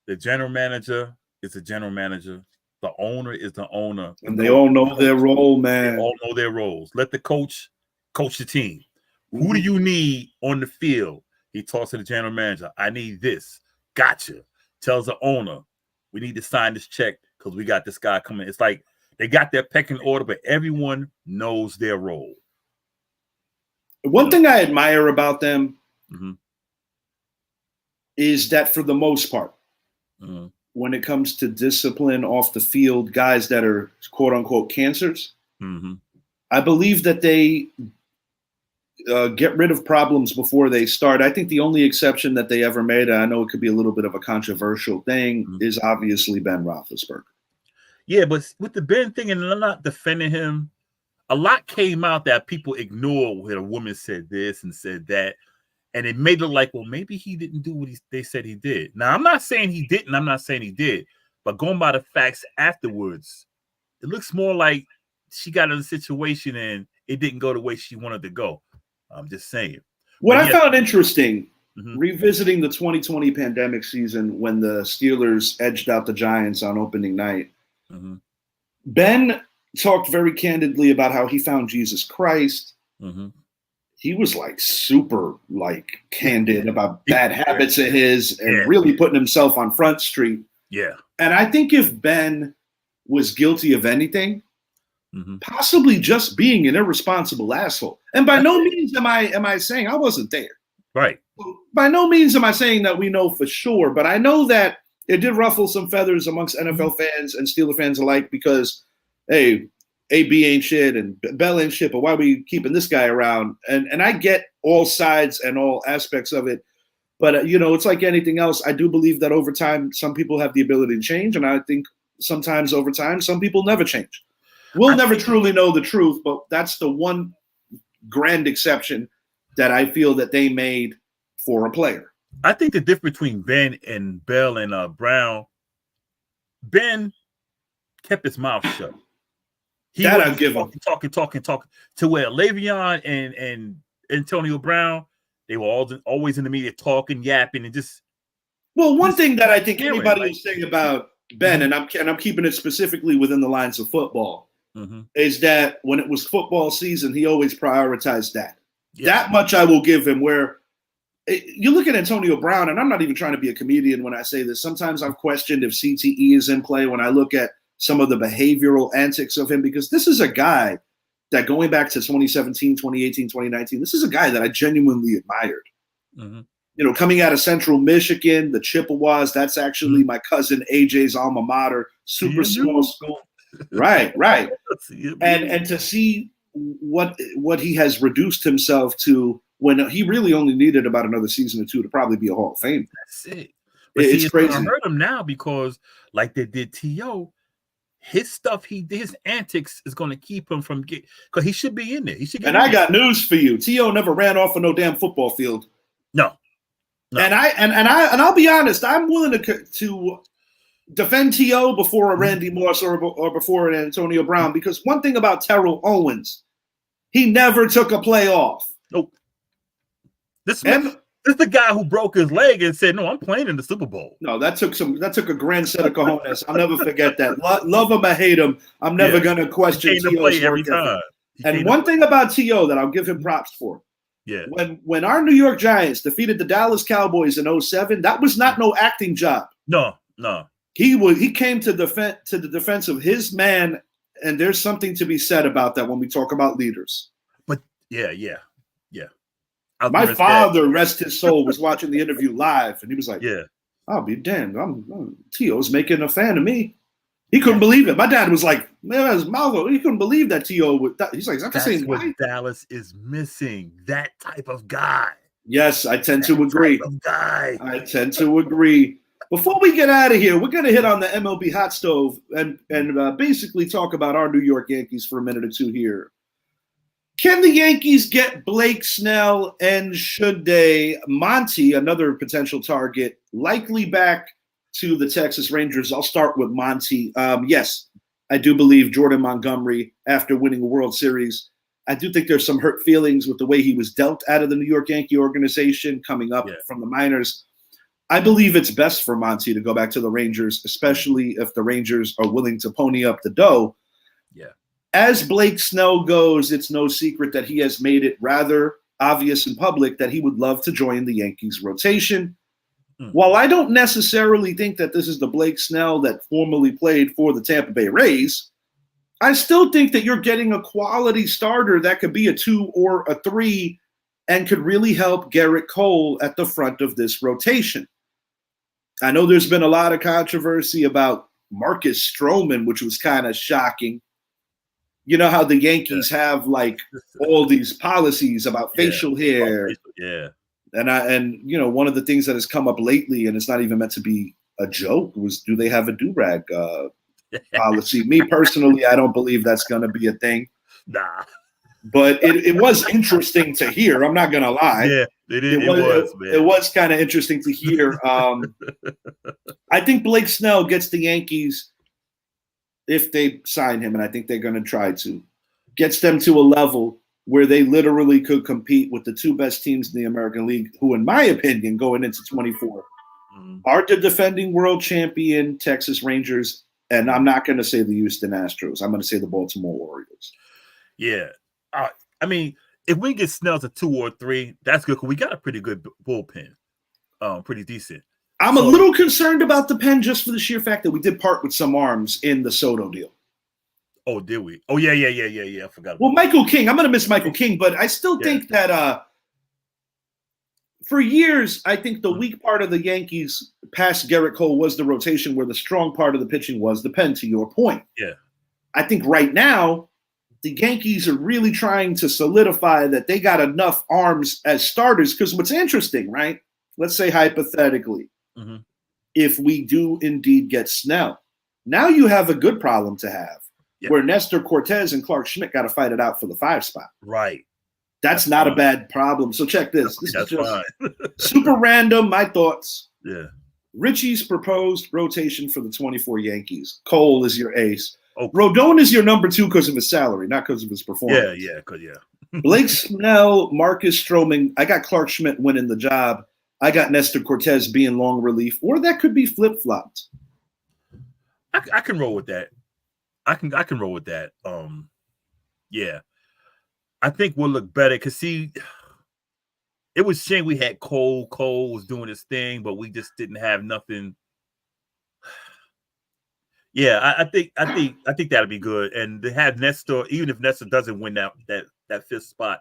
S2: the general manager is the general manager. The owner is the owner.
S1: And they all know their role, man.
S2: They all know their roles. Let the coach coach the team. Who do you need on the field? He talks to the general manager. I need this. Gotcha. Tells the owner, we need to sign this check because we got this guy coming. It's like they got their pecking order, but everyone knows their role.
S1: One thing I admire about them is that for the most part, when it comes to discipline off the field, guys that are quote unquote cancers, I believe that they get rid of problems before they start. I think the only exception that they ever made, and I know it could be a little bit of a controversial thing, is obviously Ben Roethlisberger.
S2: Yeah, but with the Ben thing, and I'm not defending him, a lot came out that people ignored when a woman said this and said that. And it made it like, well, maybe he didn't do what they said he did. Now, I'm not saying he didn't. I'm not saying he did. But going by the facts afterwards, it looks more like she got in a situation and it didn't go the way she wanted to go. I'm just saying.
S1: What I found interesting, revisiting the 2020 pandemic season when the Steelers edged out the Giants on opening night, Ben talked very candidly about how he found Jesus Christ. He was like super like candid about bad habits of his and really putting himself on Front Street.
S2: Yeah.
S1: And I think if Ben was guilty of anything, possibly just being an irresponsible asshole. And by no means am I saying I wasn't there.
S2: Right.
S1: By no means am I saying that we know for sure, but I know that it did ruffle some feathers amongst NFL fans and Steeler fans alike because, hey, AB ain't shit and Bell ain't shit, but why are we keeping this guy around? And I get all sides and all aspects of it. But, it's like anything else. I do believe that over time, some people have the ability to change. And I think sometimes over time, some people never change. We'll never truly know the truth, but that's the one grand exception that I feel that they made for a player.
S2: I think the difference between Ben and Bell and Brown, Ben kept his mouth shut.
S1: That I'll give him.
S2: Talking to where Le'Veon and Antonio Brown, they were always in the media talking, yapping, and just.
S1: Well, one thing that I think anybody will say about Ben, and I'm keeping it specifically within the lines of football, is that when it was football season, he always prioritized that. Yeah. That much I will give him. Where you look at Antonio Brown, and I'm not even trying to be a comedian when I say this. Sometimes I've questioned if CTE is in play when I look at some of the behavioral antics of him, because this is a guy that going back to 2017, 2018, 2019, this is a guy that I genuinely admired. Coming out of Central Michigan, the Chippewas, that's actually my cousin AJ's alma mater, super small school. Right. And to see what he has reduced himself to when he really only needed about another season or two to probably be a Hall of Famer.
S2: That's it. But it's crazy. I heard him now because like they did T.O., his stuff, his antics is going to keep him from getting, because he should be in there. He should get.
S1: And I got news for you: T.O. never ran off of no damn football field.
S2: No.
S1: And I'll be honest, I'm willing to defend T.O. before a Randy Moss or before an Antonio Brown, because one thing about Terrell Owens, he never took a play off.
S2: Nope. This is the guy who broke his leg and said, "No, I'm playing in the Super Bowl."
S1: No, that took a grand set of cojones. I'll never forget that. Love him or hate him, I'm never gonna question T.O.'s
S2: every time.
S1: And one thing about T.O. that I'll give him props for.
S2: Yeah.
S1: When our New York Giants defeated the Dallas Cowboys in 2007, that was not no acting job.
S2: No.
S1: He came to the defense of his man, and there's something to be said about that when we talk about leaders.
S2: But yeah.
S1: My father, rest his soul, was watching the interview live, and he was like,
S2: "Yeah,
S1: I'll be damned. T.O.'s making a fan of me." He couldn't believe it. My dad was like, man, his mouth. He couldn't believe that T.O. would. He's like, is that the same
S2: what
S1: guy?
S2: Dallas is missing. That type of guy.
S1: Yes, I tend to agree.
S2: Type of guy.
S1: I tend to agree. Before we get out of here, we're going to hit on the MLB hot stove and basically talk about our New York Yankees for a minute or two here. Can the Yankees get Blake Snell, and should they? Monty, another potential target, likely back to the Texas Rangers. I'll start with Monty. Yes, I do believe Jordan Montgomery, after winning a World Series, I do think there's some hurt feelings with the way he was dealt out of the New York Yankee organization coming up from the minors. I believe it's best for Monty to go back to the Rangers, especially if the Rangers are willing to pony up the dough.
S2: Yeah.
S1: As Blake Snell goes, it's no secret that he has made it rather obvious in public that he would love to join the Yankees rotation. While I don't necessarily think that this is the Blake Snell that formerly played for the Tampa Bay Rays, I still think that you're getting a quality starter that could be a 2 or a 3 and could really help Garrett Cole at the front of this rotation. I know there's been a lot of controversy about Marcus Stroman, which was kind of shocking. You know how the Yankees have like all these policies about facial hair.
S2: Yeah.
S1: And you know, one of the things that has come up lately, and it's not even meant to be a joke, was do they have a do-rag policy? Me personally, I don't believe that's going to be a thing.
S2: Nah.
S1: But it was interesting to hear. I'm not going to lie.
S2: Yeah,
S1: it was kind of interesting to hear. I think Blake Snell gets the Yankees, if they sign him, and I think they're going to try to, gets them to a level where they literally could compete with the 2 best teams in the American League, who, in my opinion, going into 24, are the defending world champion Texas Rangers, and I'm not going to say the Houston Astros. I'm going to say the Baltimore Orioles.
S2: Yeah. I mean, if we get Snell to 2 or 3, that's good, because we got a pretty good bullpen. Pretty decent.
S1: I'm a little concerned about the pen just for the sheer fact that we did part with some arms in the Soto deal.
S2: Oh, did we? Oh, yeah. I forgot.
S1: Well, Michael King. I'm going to miss Michael King, but I still think that for years, I think the weak part of the Yankees past Garrett Cole was the rotation, where the strong part of the pitching was the pen, to your point.
S2: Yeah.
S1: I think right now, the Yankees are really trying to solidify that they got enough arms as starters, because what's interesting, right? Let's say hypothetically, if we do indeed get Snell, now you have a good problem to have. Where Nestor Cortez and Clark Schmidt got to fight it out for the 5 spot.
S2: Right.
S1: That's not a bad problem. So check this. This
S2: is
S1: just super random. My thoughts.
S2: Yeah.
S1: Richie's proposed rotation for the 24 Yankees. Cole is your ace.
S2: Okay.
S1: Rodon is your number 2 because of his salary, not because of his performance.
S2: Yeah.
S1: Blake Snell, Marcus Stroman. I got Clark Schmidt winning the job. I got Nestor Cortez being long relief, or that could be flip-flopped.
S2: I can roll with that. I can roll with that. Yeah. I think we'll look better, because see, it was shame we had Cole. Cole was doing his thing, but we just didn't have nothing. Yeah, I think that'll be good. And to have Nestor, even if Nestor doesn't win that 5th spot,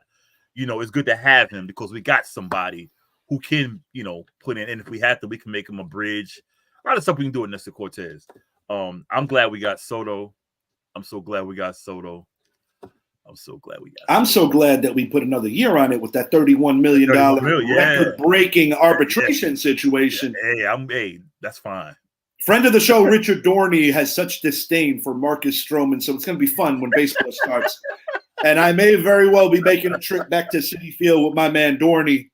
S2: you know, it's good to have him, because we got somebody who can, you know, put in. And if we have to, we can make him a bridge. A lot of stuff we can do with Nestor Cortez. I'm glad we got Soto. I'm so glad we got Soto. I'm so glad that we put another year on it with that $31 million record-breaking arbitration situation. Hey, that's fine.
S1: Friend of the show, Richard Dorney, has such disdain for Marcus Stroman, so it's going to be fun when baseball starts. And I may very well be making a trip back to Citi Field with my man Dorney.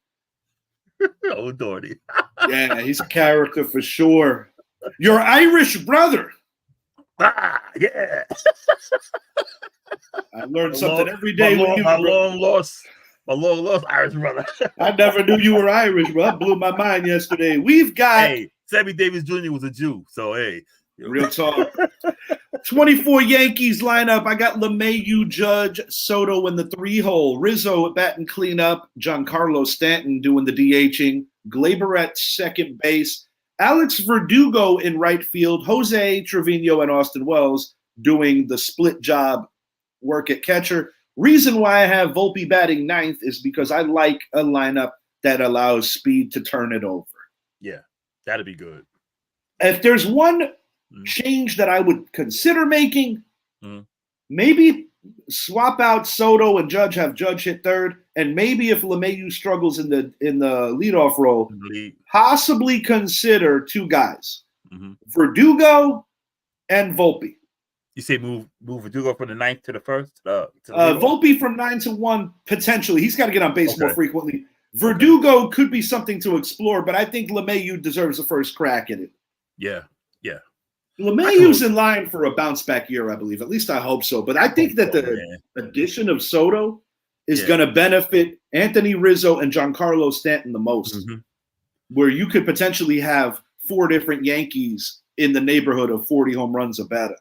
S2: Oh, Dorney.
S1: Yeah, he's a character for sure. Your Irish brother.
S2: Yeah.
S1: I learned something every day.
S2: My long lost Irish brother.
S1: I never knew you were Irish, bro. That blew my mind yesterday. We've got
S2: Sammy Davis Jr. was a Jew, so hey.
S1: Real talk. 24 Yankees lineup. I got LeMahieu, Judge, Soto in the 3-hole. Rizzo at bat and cleanup. Giancarlo Stanton doing the DHing. Glaber at second base. Alex Verdugo in right field. Jose Trevino and Austin Wells doing the split job work at catcher. Reason why I have Volpe batting 9th is because I like a lineup that allows speed to turn it over.
S2: Yeah, that'd be good.
S1: If there's one change that I would consider making,
S2: Mm.
S1: maybe swap out Soto and Judge, have Judge hit third, and maybe if LeMahieu struggles in the leadoff role, possibly consider two guys, Verdugo and Volpe.
S2: You say move Verdugo from the 9th to the 1st?
S1: Volpe from 9 to 1, potentially. He's got to get on base more frequently. Verdugo could be something to explore, but I think LeMahieu deserves the first crack at it.
S2: Yeah.
S1: LeMahieu's in line for a bounce-back year, I believe. At least I hope so. But I think that the addition of Soto is going to benefit Anthony Rizzo and Giancarlo Stanton the most, where you could potentially have 4 different Yankees in the neighborhood of 40 home runs or better.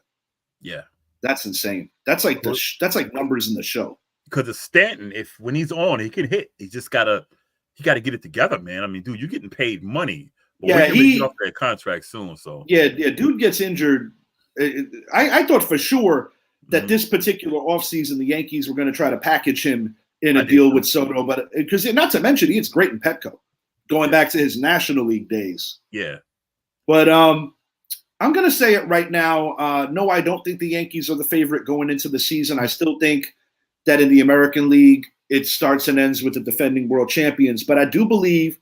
S2: Yeah.
S1: That's insane. That's like that's like numbers in the show.
S2: Because of Stanton, when he's on, he can hit. He got to get it together, man. I mean, dude, you're getting paid money. But he get off that contract soon. So
S1: dude gets injured. I thought for sure that this particular offseason the Yankees were going to try to package him in a deal with Soto, but because not to mention he gets great in Petco, going back to his National League days.
S2: Yeah,
S1: but I'm going to say it right now. No, I don't think the Yankees are the favorite going into the season. I still think that in the American League it starts and ends with the defending world champions, but I do believe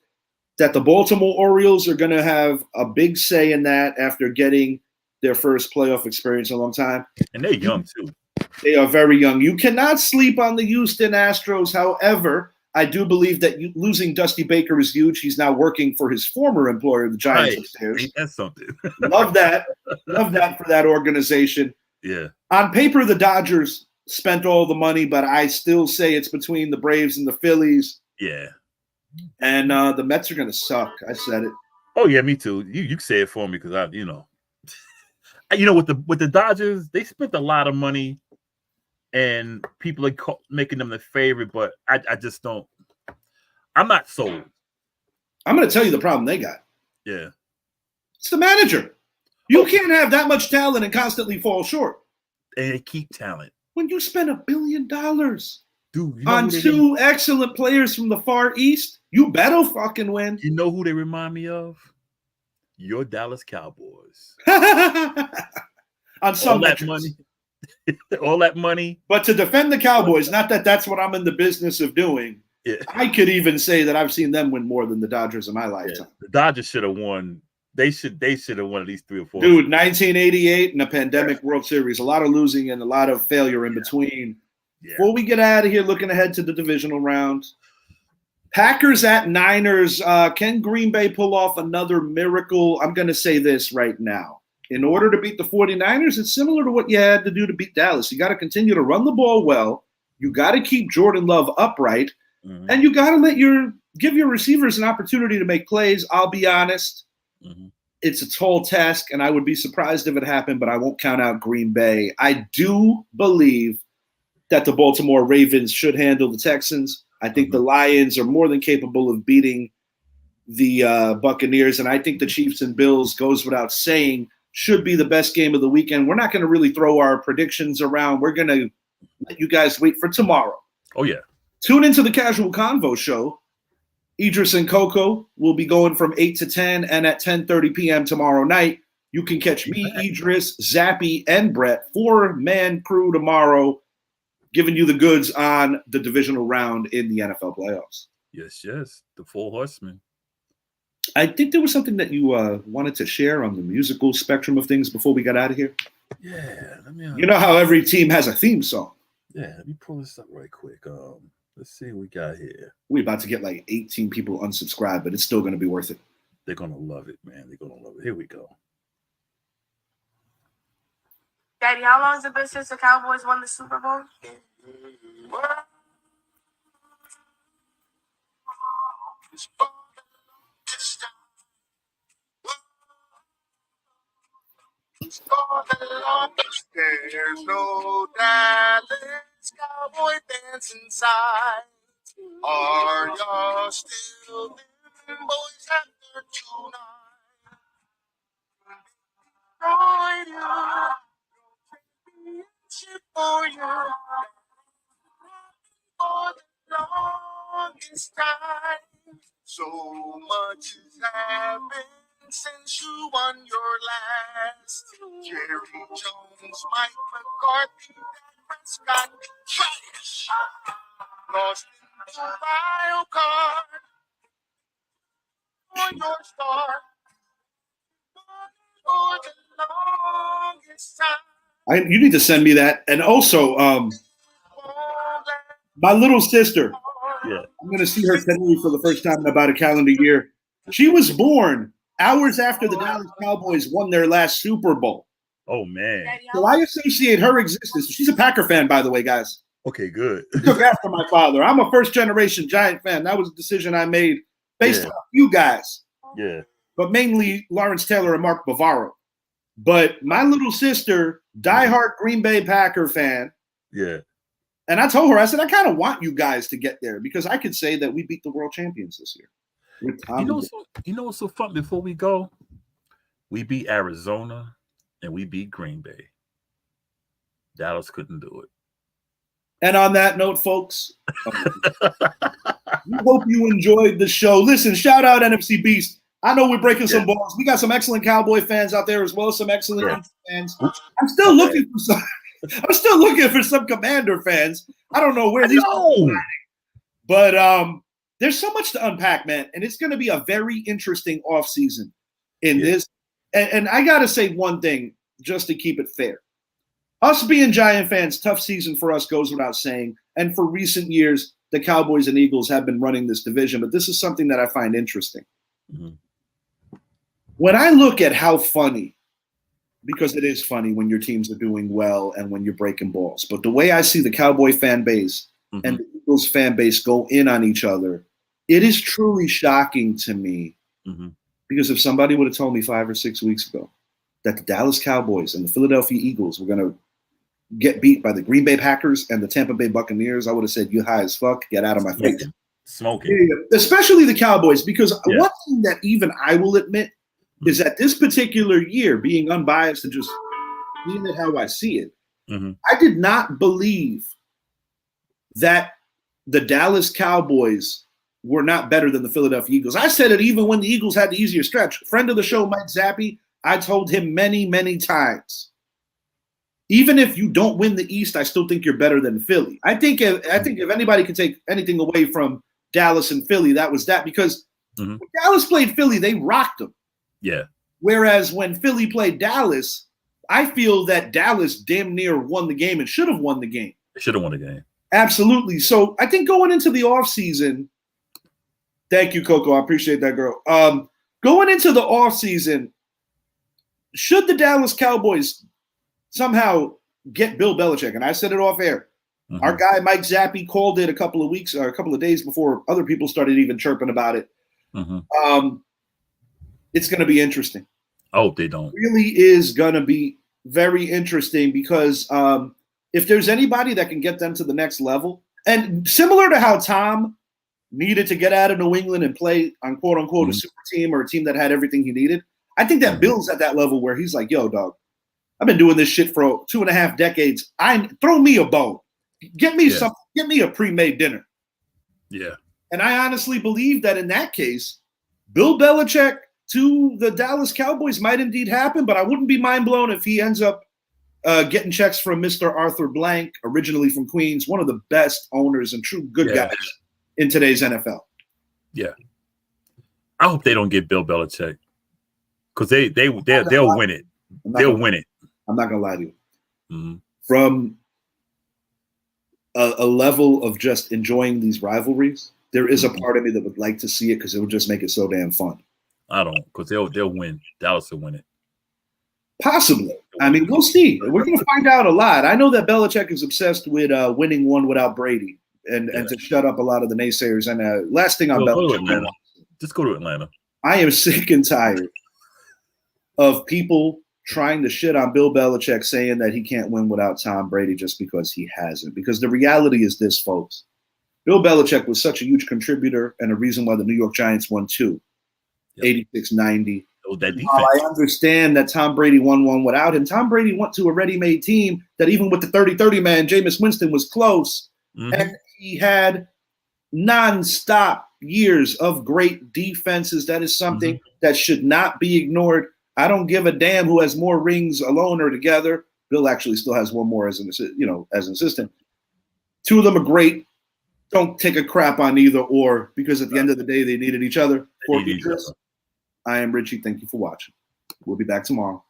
S1: that the Baltimore Orioles are going to have a big say in that after getting their first playoff experience in a long time.
S2: And they're young, too.
S1: They are very young. You cannot sleep on the Houston Astros. However, I do believe that losing Dusty Baker is huge. He's now working for his former employer, the Giants upstairs.
S2: That's something.
S1: Love that. Love that for that organization.
S2: Yeah.
S1: On paper, the Dodgers spent all the money, but I still say it's between the Braves and the Phillies.
S2: Yeah.
S1: And the Mets are going to suck. I said it.
S2: Oh yeah, me too. You say it for me because with the Dodgers, they spent a lot of money, and people are making them the favorite. But I just don't. I'm not sold.
S1: I'm going to tell you the problem they got.
S2: Yeah,
S1: it's the manager. You can't have that much talent and constantly fall short.
S2: And they keep talent.
S1: When you spend $1 billion.
S2: Dude,
S1: on 2 excellent players from the Far East, you better fucking win.
S2: You know who they remind me of? Your Dallas Cowboys.
S1: On some
S2: all that money. All that money.
S1: But to defend the Cowboys, not that that's what I'm in the business of doing.
S2: Yeah.
S1: I could even say that I've seen them win more than the Dodgers in my lifetime.
S2: The Dodgers should have won. They should have won at least 3 or 4.
S1: Dude, 1988 and a pandemic World Series. A lot of losing and a lot of failure in between. Yeah. Before we get out of here, looking ahead to the divisional round, Packers at Niners. Can Green Bay pull off another miracle? I'm going to say this right now. In order to beat the 49ers, it's similar to what you had to do to beat Dallas. You got to continue to run the ball well. You got to keep Jordan Love upright. And you got to give your receivers an opportunity to make plays. I'll be honest. It's a tall task, and I would be surprised if it happened, but I won't count out Green Bay. I do believe that the Baltimore Ravens should handle the Texans. I think the Lions are more than capable of beating the Buccaneers, and I think the Chiefs and Bills, goes without saying, should be the best game of the weekend. We're not going to really throw our predictions around. We're going to let you guys wait for tomorrow.
S2: Oh, yeah.
S1: Tune into the Casual Convo show. Idris and Coco will be going from 8 to 10, and at 10:30 p.m. tomorrow night, you can catch me, Idris, Zappy, and Brett, 4-man crew tomorrow, giving you the goods on the divisional round in the NFL playoffs.
S2: Yes, the 4 horsemen.
S1: I think there was something that you wanted to share on the musical spectrum of things before we got out of here.
S2: Yeah,
S1: you know how every team has a theme song.
S2: Yeah, let me pull this up right quick. Let's see what we got here.
S1: We're about to get like 18 people unsubscribed, but it's still going to be worth it.
S2: They're going to love it, man. They're going to love it. Here we go.
S3: Daddy, how long has it been since the Cowboys won the Super Bowl?
S4: There's no Dallas Cowboy fans inside. Are y'all still living, boys, after tonight? Championship for you. For the longest time. So much has happened since you won your last. Jerry Jones, Mike McCarthy, Dak Prescott, trash. Lost in the wild card for your star for the longest time.
S1: You need to send me that. And also, my little sister,
S2: Yeah.
S1: I'm going to see her today for the first time in about a calendar year. She was born hours after the Dallas Cowboys won their last Super Bowl.
S2: Oh man.
S1: So I associate her existence. She's a Packer fan, by the way, guys.
S2: Okay, good.
S1: She took after my father. I'm a first-generation Giant fan. That was a decision I made based on you guys.
S2: Yeah.
S1: But mainly Lawrence Taylor and Mark Bavaro. But my little sister, diehard Green Bay Packer fan.
S2: Yeah.
S1: And I told her, I said, I kind of want you guys to get there because I could say that we beat the world champions this year.
S2: You know what's so fun before we go? We beat Arizona and we beat Green Bay. Dallas couldn't do it.
S1: And on that note, folks, we hope you enjoyed the show. Listen, shout out NFC Beast. I know we're breaking some balls. We got some excellent Cowboy fans out there as well as some excellent Yankees fans. I'm still looking for some. I'm still looking for some Commander fans. I don't know where these are. But there's so much to unpack, man. And it's going to be a very interesting offseason in this. And I got to say one thing just to keep it fair. Us being Giant fans, tough season for us goes without saying. And for recent years, the Cowboys and Eagles have been running this division. But this is something that I find interesting.
S2: Mm-hmm.
S1: When I look at how funny, because it is funny when your teams are doing well and when you're breaking balls. But the way I see the Cowboy fan base and the Eagles fan base go in on each other, it is truly shocking to me. Because if somebody would have told me 5 or 6 weeks ago that the Dallas Cowboys and the Philadelphia Eagles were going to get beat by the Green Bay Packers and the Tampa Bay Buccaneers, I would have said, you high as fuck, get out of my face.
S2: Smoking.
S1: Yeah, especially the Cowboys, because one thing that even I will admit is that this particular year, being unbiased and just seeing it how I see it, I did not believe that the Dallas Cowboys were not better than the Philadelphia Eagles. I said it even when the Eagles had the easier stretch. Friend of the show, Mike Zappi, I told him many, many times, even if you don't win the East, I still think you're better than Philly. I think if anybody can take anything away from Dallas and Philly, that was that, because when Dallas played Philly, they rocked them.
S2: Yeah.
S1: Whereas when Philly played Dallas, I feel that Dallas damn near won the game and should have won the game.
S2: They should have won the game.
S1: Absolutely. So I think going into the offseason, thank you, Coco. I appreciate that, girl. Going into the offseason, should the Dallas Cowboys somehow get Bill Belichick, and I said it off air, our guy Mike Zappi called it a couple of days before other people started even chirping about it. It's going to be interesting.
S2: Oh, they don't.
S1: It really is going to be very interesting because if there's anybody that can get them to the next level, and similar to how Tom needed to get out of New England and play on quote unquote a super team or a team that had everything he needed, I think that Bill's at that level where he's like, yo, dog, I've been doing this shit for 2.5 decades. Throw me a bone. Get me something. Get me a pre-made dinner. Yeah. And I honestly believe that in that case, Bill Belichick to the Dallas Cowboys might indeed happen, but I wouldn't be mind blown if he ends up getting checks from Mr. Arthur Blank, originally from Queens, one of the best owners and true good guys in today's NFL. Yeah.
S2: I hope they don't get Bill Belichick because they'll win it. They'll win it.
S1: I'm not going to lie to you. From a level of just enjoying these rivalries, there is a part of me that would like to see it because it would just make it so damn fun.
S2: I don't, because they'll win. Dallas will win it.
S1: Possibly. I mean, we'll see. We're going to find out a lot. I know that Belichick is obsessed with winning one without Brady and to shut up a lot of the naysayers. And last thing on Belichick.
S2: Just go to Atlanta.
S1: I am sick and tired of people trying to shit on Bill Belichick saying that he can't win without Tom Brady just because he hasn't. Because the reality is this, folks. Bill Belichick was such a huge contributor and a reason why the New York Giants won 2. 86-90. I understand that Tom Brady won one without him. Tom Brady went to a ready-made team that even with the 30-30 man, Jameis Winston was close. And he had nonstop years of great defenses. That is something that should not be ignored. I don't give a damn who has more rings alone or together. Bill actually still has one more as an assistant. Two of them are great. Don't take a crap on either or, because at the end of the day, they needed each other. For Idris, I am Richie. Thank you for watching. We'll be back tomorrow.